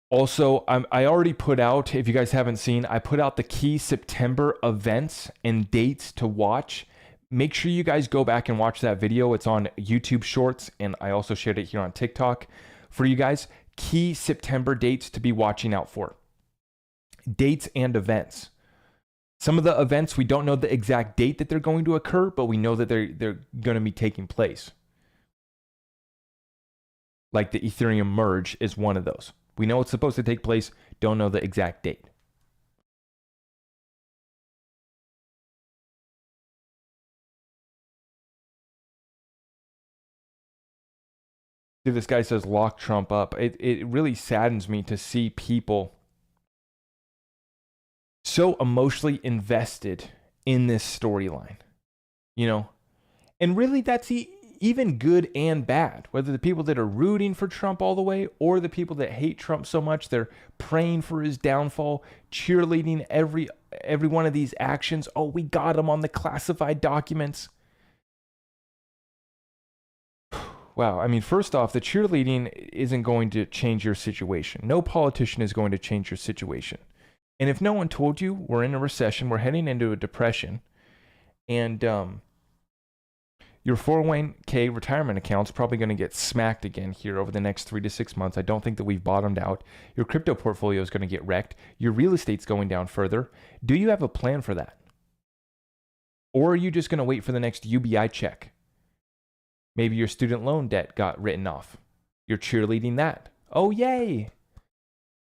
Also, I already put out, if you guys haven't seen, I put out the key September events and dates to watch. Make sure you guys go back and watch that video. It's on YouTube Shorts, and I also shared it here on TikTok for you guys. Key September dates to be watching out for. Dates and events. Some of the events, we don't know the exact date that they're going to occur, but we know that they're going to be taking place. Like the Ethereum merge is one of those. We know it's supposed to take place, don't know the exact date. See, this guy says lock Trump up. It really saddens me to see people so emotionally invested in this storyline, you know? And really, that's even good and bad. Whether the people that are rooting for Trump all the way or the people that hate Trump so much, they're praying for his downfall, cheerleading every one of these actions. Oh, we got him on the classified documents. Wow. I mean, first off, the cheerleading isn't going to change your situation. No politician is going to change your situation. And if no one told you, we're in a recession, we're heading into a depression, and your 401k retirement account's probably going to get smacked again here over the next 3 to 6 months. I don't think that we've bottomed out. Your crypto portfolio is going to get wrecked. Your real estate's going down further. Do you have a plan for that? Or are you just going to wait for the next UBI check? Maybe your student loan debt got written off. You're cheerleading that. Oh, yay!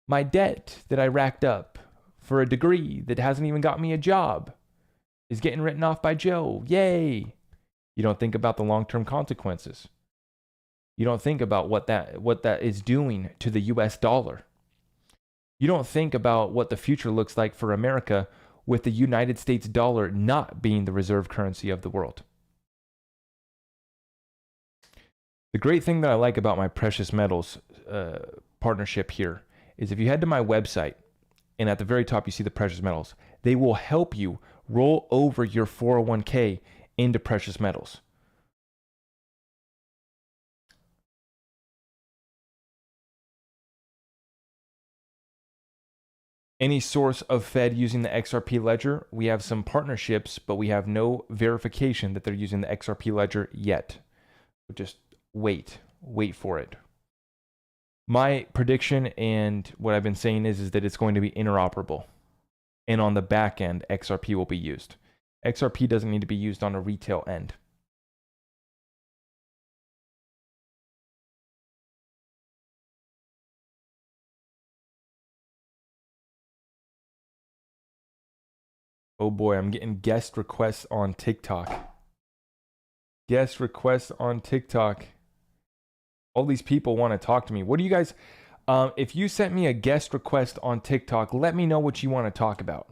My debt that I racked up for a degree that hasn't even got me a job is getting written off by Joe. Yay! You don't think about the long-term consequences. You don't think about what that is doing to the US dollar. You don't think about what the future looks like for America with the United States dollar not being the reserve currency of the world. The great thing that I like about my precious metals partnership here is if you head to my website and at the very top you see the precious metals, they will help you roll over your 401k into precious metals. Any source of Fed using the XRP ledger, we have some partnerships, but we have no verification that they're using the XRP ledger yet. But just wait for it. My prediction and what I've been saying is that it's going to be interoperable. And on the back end, XRP will be used. XRP doesn't need to be used on a retail end. Oh boy, I'm getting guest requests on TikTok. Guest requests on TikTok. All these people want to talk to me. What do you guys, if you sent me a guest request on TikTok, let me know what you want to talk about.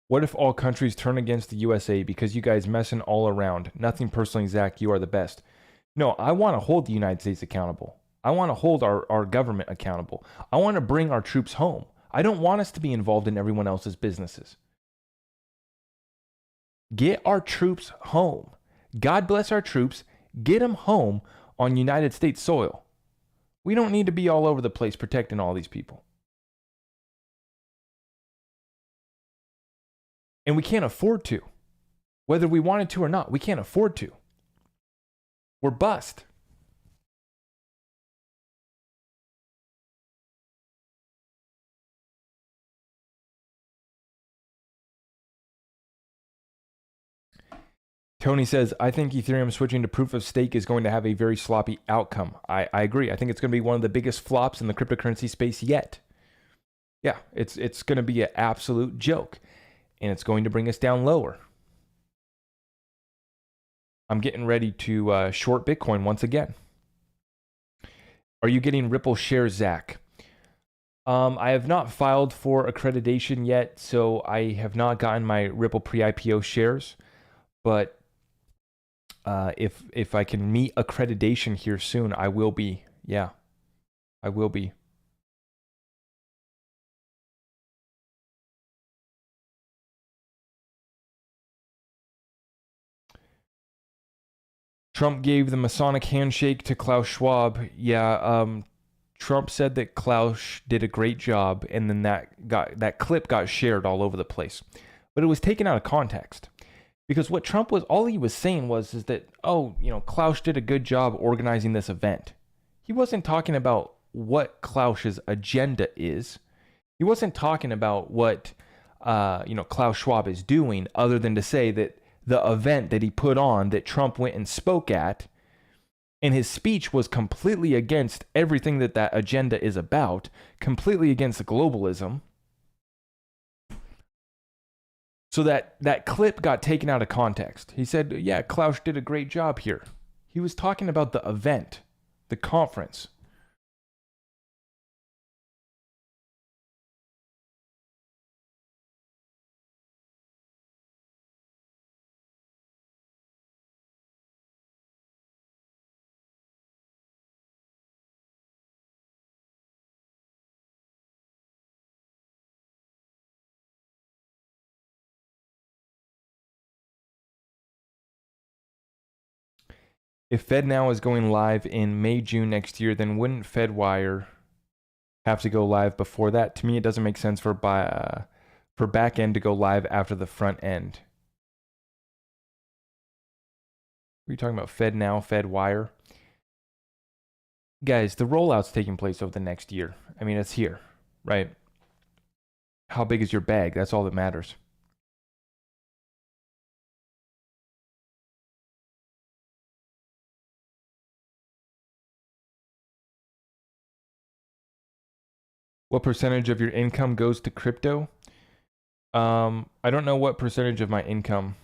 What if all countries turn against the USA because you guys messing all around? Nothing personally, Zach. You are the best. No, I want to hold the United States accountable. I want to hold our government accountable. I want to bring our troops home. I don't want us to be involved in everyone else's businesses. Get our troops home. God bless our troops. Get them home on United States soil. We don't need to be all over the place protecting all these people. And we can't afford to. Whether we wanted to or not, we can't afford to. We're bust. Tony says, I think Ethereum switching to proof of stake is going to have a very sloppy outcome. I agree. I think it's going to be one of the biggest flops in the cryptocurrency space yet. Yeah, it's going to be an absolute joke. And it's going to bring us down lower. I'm getting ready to short Bitcoin once again. Are you getting Ripple shares, Zach? I have not filed for accreditation yet, so I have not gotten my Ripple pre-IPO shares. But if I can meet accreditation here soon, I will be. Yeah, I will be. Trump gave the Masonic handshake to Klaus Schwab. Yeah, Trump said that Klaus did a great job, and then that clip got shared all over the place. But it was taken out of context. Because what Trump was, all he was saying was that, oh, Klaus did a good job organizing this event. He wasn't talking about what Klaus's agenda is. He wasn't talking about what, Klaus Schwab is doing, other than to say that the event that he put on, that Trump went and spoke at, and his speech was completely against everything that agenda is about, completely against globalism. So that clip got taken out of context. He said, yeah, Klaus did a great job here. He was talking about the event, the conference. If FedNow is going live in May, June next year, then wouldn't FedWire have to go live before that? To me, it doesn't make sense for back end to go live after the front end. What are you talking about? FedNow, FedWire? Guys, the rollout's taking place over the next year. I mean, it's here, right? How big is your bag? That's all that matters. What percentage of your income goes to crypto? I don't know what percentage of my income,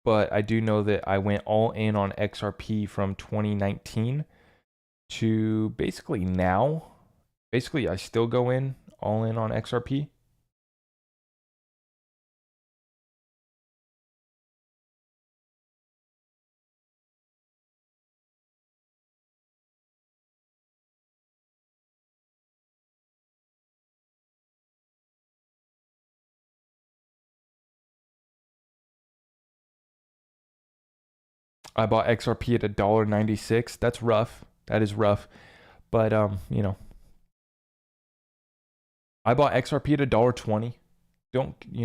but I do know that I went all in on XRP from 2019 to basically now. Basically, I still go in all in on XRP. I bought XRP at $1.96. That's rough. That is rough. But I bought XRP at $1.20.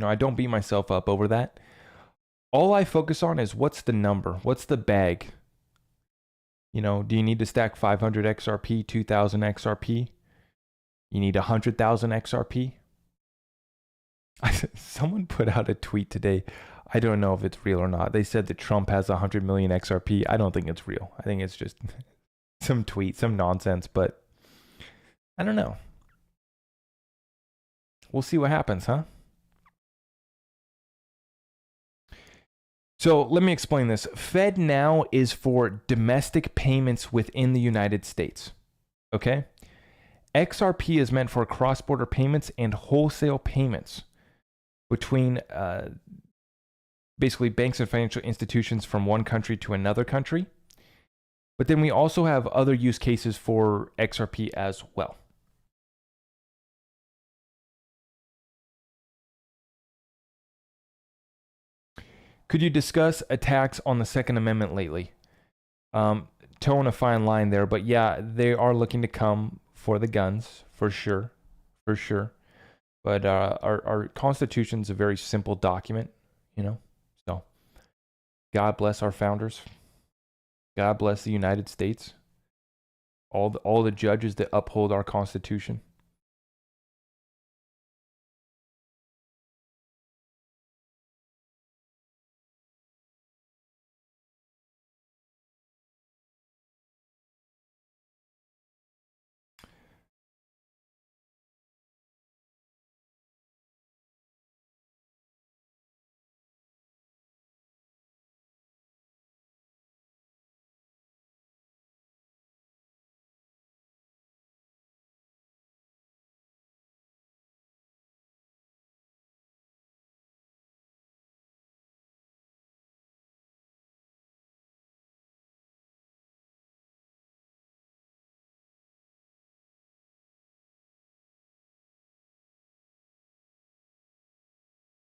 I don't beat myself up over that. All I focus on is what's the number? What's the bag? Do you need to stack 500 XRP, 2,000 XRP? You need 100,000 XRP? Someone put out a tweet today. I don't know if it's real or not. They said that Trump has 100 million XRP. I don't think it's real. I think it's just some tweet, some nonsense, but I don't know. We'll see what happens, huh? So let me explain this. FedNow is for domestic payments within the United States. Okay? XRP is meant for cross-border payments and wholesale payments between basically banks and financial institutions from one country to another country. But then we also have other use cases for XRP as well. Could you discuss attacks on the Second Amendment lately? Towing a fine line there, but yeah, they are looking to come for the guns, for sure, for sure. But our Constitution's a very simple document, you know. So God bless our founders. God bless the United States. All the judges that uphold our Constitution.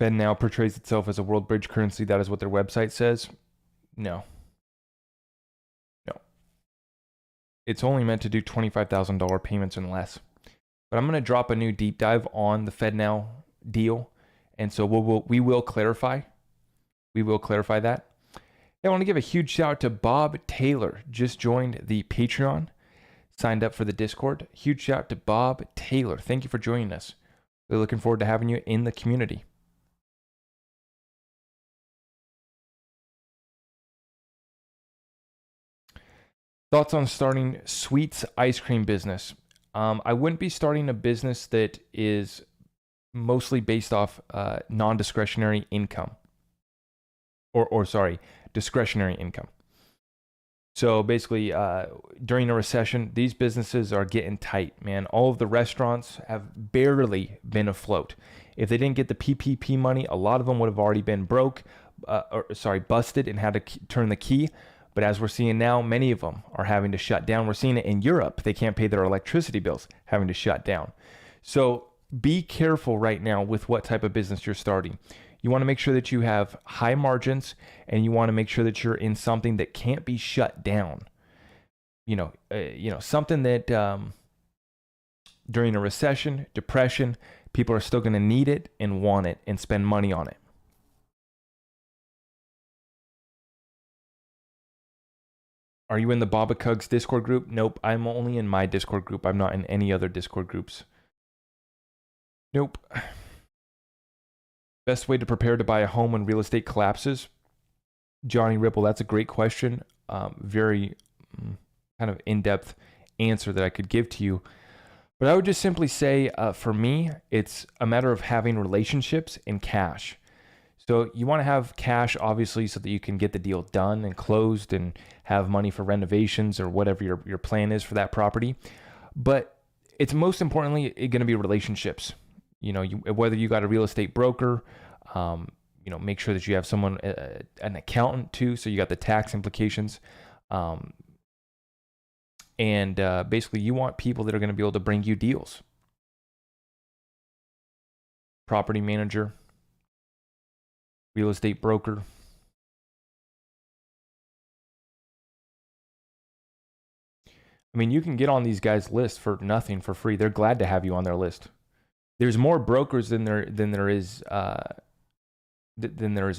FedNow portrays itself as a world bridge currency. That is what their website says. No. No. It's only meant to do $25,000 payments and less. But I'm going to drop a new deep dive on the FedNow deal. And so we will clarify. We will clarify that. I want to give a huge shout out to Bob Taylor. Just joined the Patreon. Signed up for the Discord. Huge shout out to Bob Taylor. Thank you for joining us. We're looking forward to having you in the community. Thoughts on starting Sweets ice cream business? I wouldn't be starting a business that is mostly based off non-discretionary income. Or sorry, discretionary income. So basically, during a recession, these businesses are getting tight, man. All of the restaurants have barely been afloat. If they didn't get the PPP money, a lot of them would have already been busted and had to turn the key. But as we're seeing now, many of them are having to shut down. We're seeing it in Europe. They can't pay their electricity bills, having to shut down. So be careful right now with what type of business you're starting. You want to make sure that you have high margins, and you want to make sure that you're in something that can't be shut down. Something that during a recession, depression, people are still going to need it and want it and spend money on it. Are you in the Baba Cugs Discord group? Nope. I'm only in my Discord group. I'm not in any other Discord groups. Nope. Best way to prepare to buy a home when real estate collapses? Johnny Ripple, that's a great question. Very kind of in-depth answer that I could give to you. But I would just simply say, for me, it's a matter of having relationships and cash. So you want to have cash, obviously, so that you can get the deal done and closed and have money for renovations or whatever your plan is for that property. But it's most importantly going to be relationships. Whether you got a real estate broker, make sure that you have someone, an accountant too, so you got the tax implications. And basically you want people that are going to be able to bring you deals. Property manager, real estate broker. I mean, you can get on these guys' lists for nothing, for free. They're glad to have you on their list. There's more brokers than there is a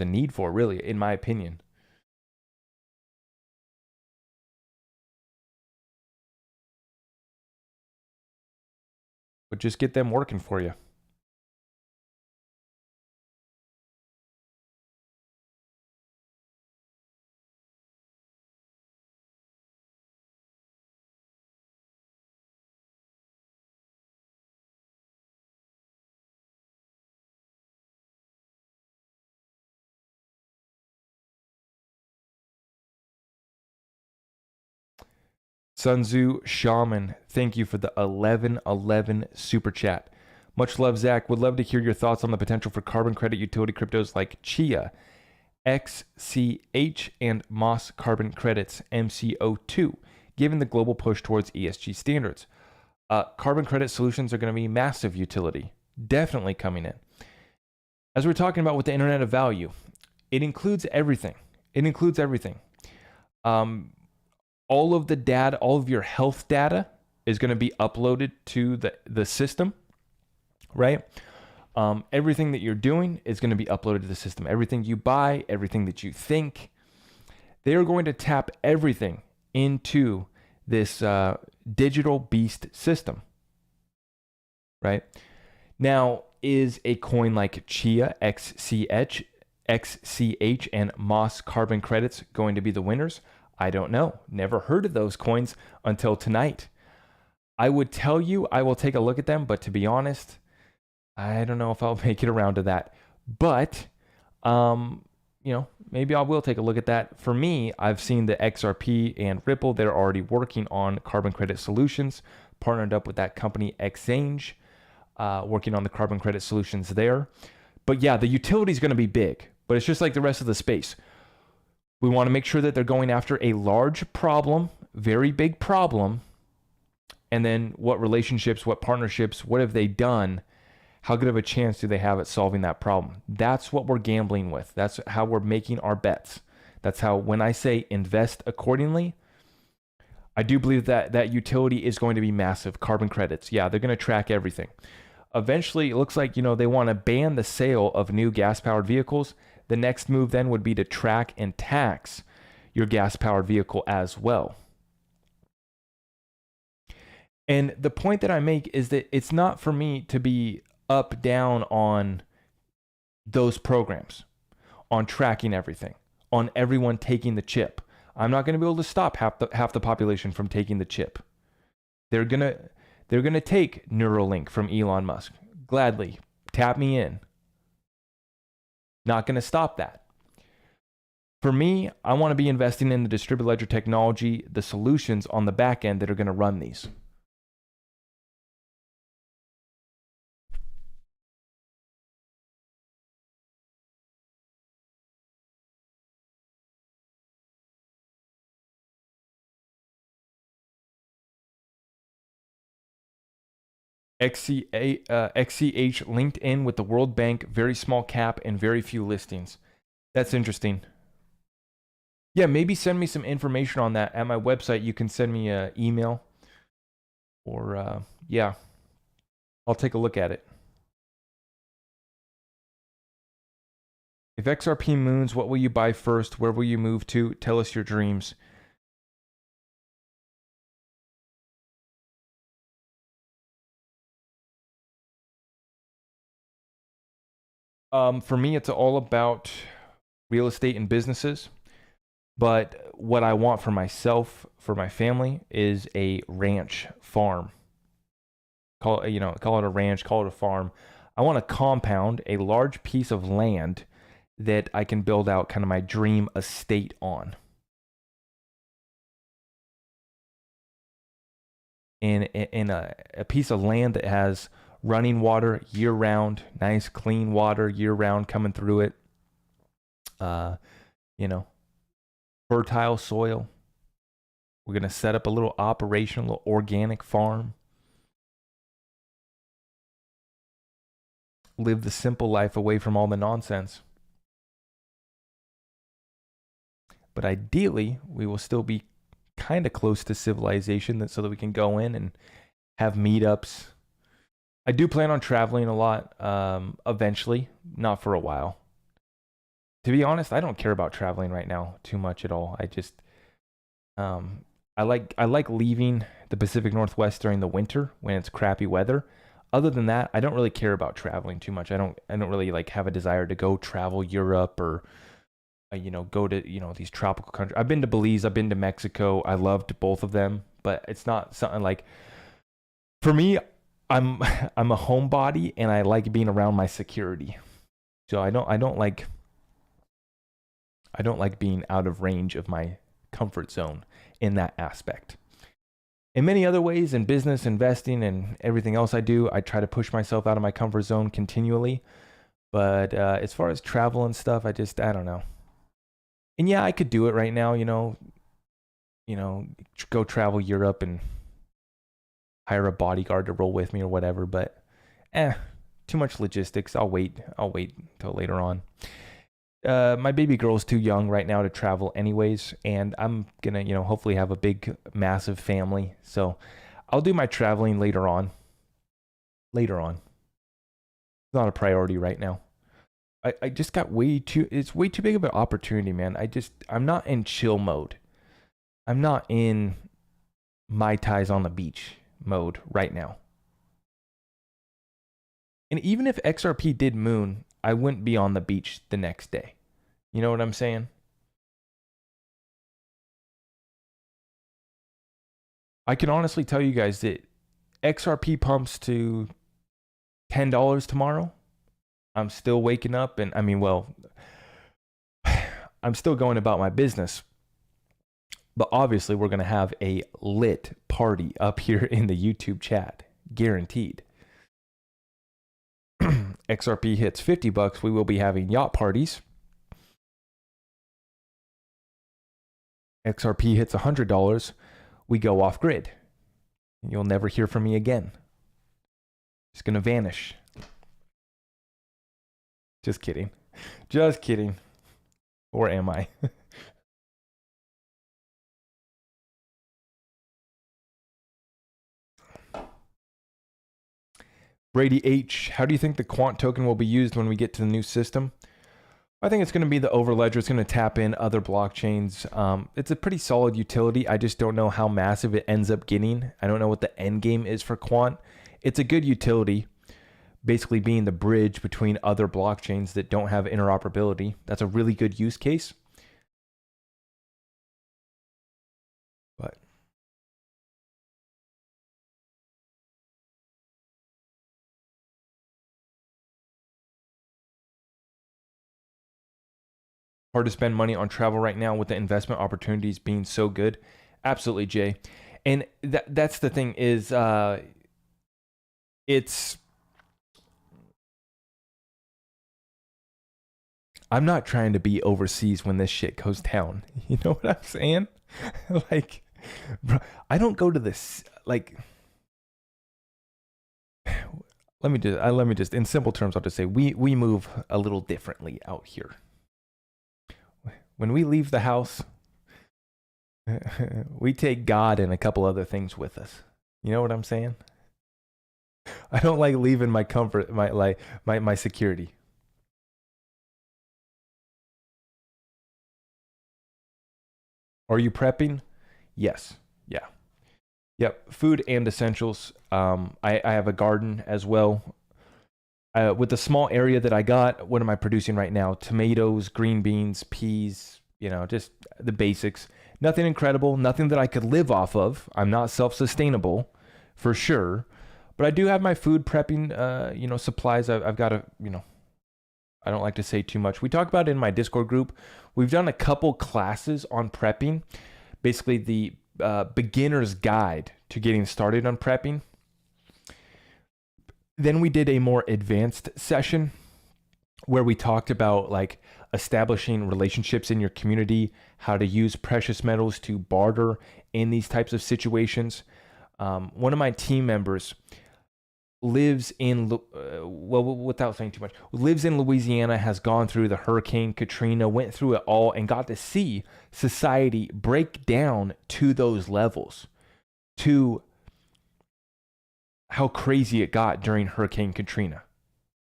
need for, really, in my opinion. But just get them working for you. Sunzu Shaman, thank you for the 1111 super chat. Much love, Zach. Would love to hear your thoughts on the potential for carbon credit utility cryptos like Chia, XCH, and Moss carbon credits, MCO2, given the global push towards ESG standards. Carbon credit solutions are going to be massive utility, definitely coming in. As we're talking about with the Internet of Value, it includes everything. It includes everything. All of the data, all of your health data is going to be uploaded to the system, right? Everything that you're doing is going to be uploaded to the system. Everything you buy, everything that you think, they're going to tap everything into this digital beast system, right? Now, is a coin like Chia, XCH, and Moss carbon credits going to be the winners? I don't know. Never heard of those coins until tonight. I would tell you I will take a look at them, but to be honest, I don't know if I'll make it around to that. But, maybe I will take a look at that. For me, I've seen the XRP and Ripple. They're already working on carbon credit solutions, partnered up with that company Exchange, working on the carbon credit solutions there. But yeah, the utility is going to be big, but it's just like the rest of the space. We want to make sure that they're going after a large problem, very big problem, and then what relationships, what partnerships, what have they done? How good of a chance do they have at solving that problem? That's what we're gambling with. That's how we're making our bets. That's how, when I say invest accordingly, I do believe that utility is going to be massive. Carbon credits, yeah, they're going to track everything. Eventually, it looks like, they want to ban the sale of new gas-powered vehicles. The next move then would be to track and tax your gas-powered vehicle as well. And the point that I make is that it's not for me to be up, down on those programs, on tracking everything, on everyone taking the chip. I'm not going to be able to stop half the population from taking the chip. They're gonna take Neuralink from Elon Musk. Gladly, tap me in. Not going to stop that. For me, I want to be investing in the distributed ledger technology, the solutions on the back end that are going to run these. XCH linked in with the World Bank, very small cap and very few listings. That's interesting. Yeah, maybe send me some information on that at my website. You can send me an email or, yeah, I'll take a look at it. If XRP moons, what will you buy first? Where will you move to? Tell us your dreams. For me, it's all about real estate and businesses. But what I want for myself, for my family, is a ranch farm. Call it a ranch, call it a farm. I want a compound, a large piece of land that I can build out kind of my dream estate on. In a piece of land that has running water year round, nice clean water year round coming through it. Fertile soil. We're going to set up a little operation, a little organic farm. Live the simple life away from all the nonsense. But ideally, we will still be kind of close to civilization so that we can go in and have meetups. I do plan on traveling a lot eventually, not for a while. To be honest, I don't care about traveling right now too much at all. I just I like leaving the Pacific Northwest during the winter when it's crappy weather. Other than that, I don't really care about traveling too much. I don't really like have a desire to go travel Europe or go to these tropical countries. I've been to Belize, I've been to Mexico. I loved both of them, but it's not something like, for me, I'm a homebody and I like being around my security. So I don't like being out of range of my comfort zone in that aspect. In many other ways, in business, investing, and everything else I do, I try to push myself out of my comfort zone continually. But as far as travel and stuff, I don't know. And yeah, I could do it right now, go travel Europe and hire a bodyguard to roll with me or whatever. But too much logistics. I'll wait until later on. My baby girl's too young right now to travel anyways, and I'm gonna, hopefully have a big, massive family. So I'll do my traveling later on. Later on. It's not a priority right now. I just got it's way too big of an opportunity, man. I'm not in chill mode. I'm not in Mai Tais on the beach mode right now. And even if XRP did moon, I wouldn't be on the beach the next day. You know what I'm saying? I can honestly tell you guys that XRP pumps to $10 tomorrow. I'm still waking up and I'm still going about my business. But obviously we're going to have a lit party up here in the YouTube chat, guaranteed. XRP hits $50, we will be having yacht parties. XRP hits $100, we go off grid. You'll never hear from me again. It's going to vanish. Just kidding. Just kidding. Or am I? Brady H, how do you think the quant token will be used when we get to the new system? I think it's going to be the overledger. It's going to tap in other blockchains. It's a pretty solid utility. I just don't know how massive it ends up getting. I don't know what the end game is for quant. It's a good utility, basically being the bridge between other blockchains that don't have interoperability. That's a really good use case. But hard to spend money on travel right now with the investment opportunities being so good. Absolutely, Jay. And that's the thing is, I'm not trying to be overseas when this shit goes down. You know what I'm saying? Like, bro, I don't go to this, like, let me just, in simple terms, I'll just say we move a little differently out here. When we leave the house, we take God and a couple other things with us. You know what I'm saying? I don't like leaving my comfort, my security. Are you prepping? Yes. Yeah. Yep. Food and essentials. I have a garden as well. With the small area that I got, what am I producing right now? Tomatoes, green beans, peas, just the basics. Nothing incredible, nothing that I could live off of. I'm not self-sustainable for sure, but I do have my food prepping, supplies. I've got I don't like to say too much. We talk about it in my Discord group. We've done a couple classes on prepping, basically the beginner's guide to getting started on prepping. Then we did a more advanced session where we talked about like establishing relationships in your community, how to use precious metals to barter in these types of situations. One of my team members lives in, without saying too much, lives in Louisiana, has gone through the Hurricane Katrina, went through it all, and got to see society break down to those levels, to how crazy it got during Hurricane Katrina,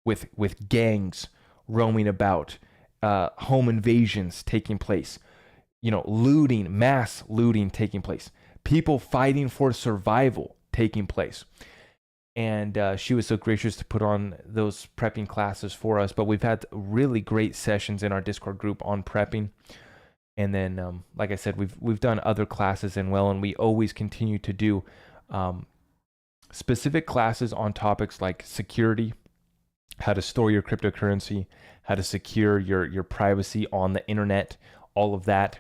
with gangs roaming about, home invasions taking place, mass looting taking place, people fighting for survival taking place. And she was so gracious to put on those prepping classes for us. But we've had really great sessions in our Discord group on prepping. And then, like I said, we've done other classes and we always continue to do specific classes on topics like security, how to store your cryptocurrency, how to secure your privacy on the internet, all of that.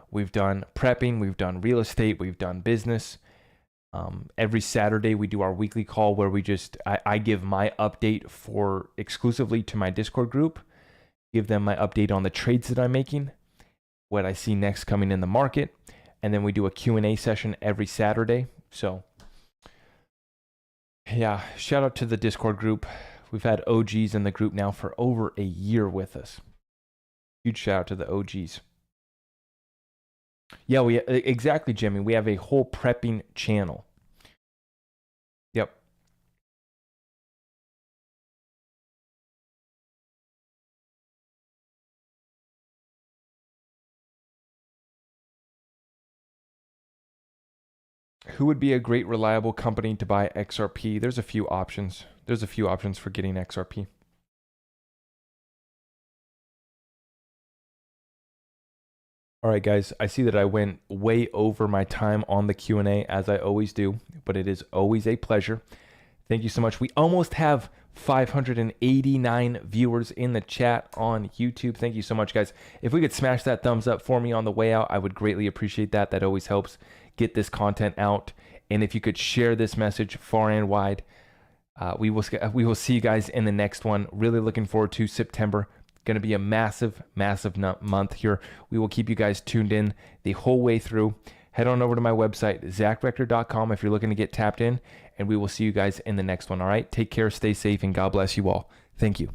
We've done prepping, we've done real estate, we've done business. Every Saturday we do our weekly call where I give my update for exclusively to my Discord group, give them my update on the trades that I'm making, what I see next coming in the market, and then we do a Q&A session every Saturday. So yeah, shout out to the Discord group. We've had OGs in the group now for over a year with us. Huge shout out to the OGs. Yeah, exactly, Jimmy. We have a whole prepping channel. Yep. Who would be a great, reliable company to buy XRP? There's a few options. There's a few options for getting XRP. All right, guys, I see that I went way over my time on the Q&A, as I always do, but it is always a pleasure. Thank you so much. We almost have 589 viewers in the chat on YouTube. Thank you so much, guys. If we could smash that thumbs up for me on the way out, I would greatly appreciate that. That always helps get this content out. And if you could share this message far and wide, we will see you guys in the next one. Really looking forward to September. Going to be a massive, massive month here. We will keep you guys tuned in the whole way through. Head on over to my website, zachrector.com, if you're looking to get tapped in, and we will see you guys in the next one. All right, take care, stay safe, and God bless you all. Thank you.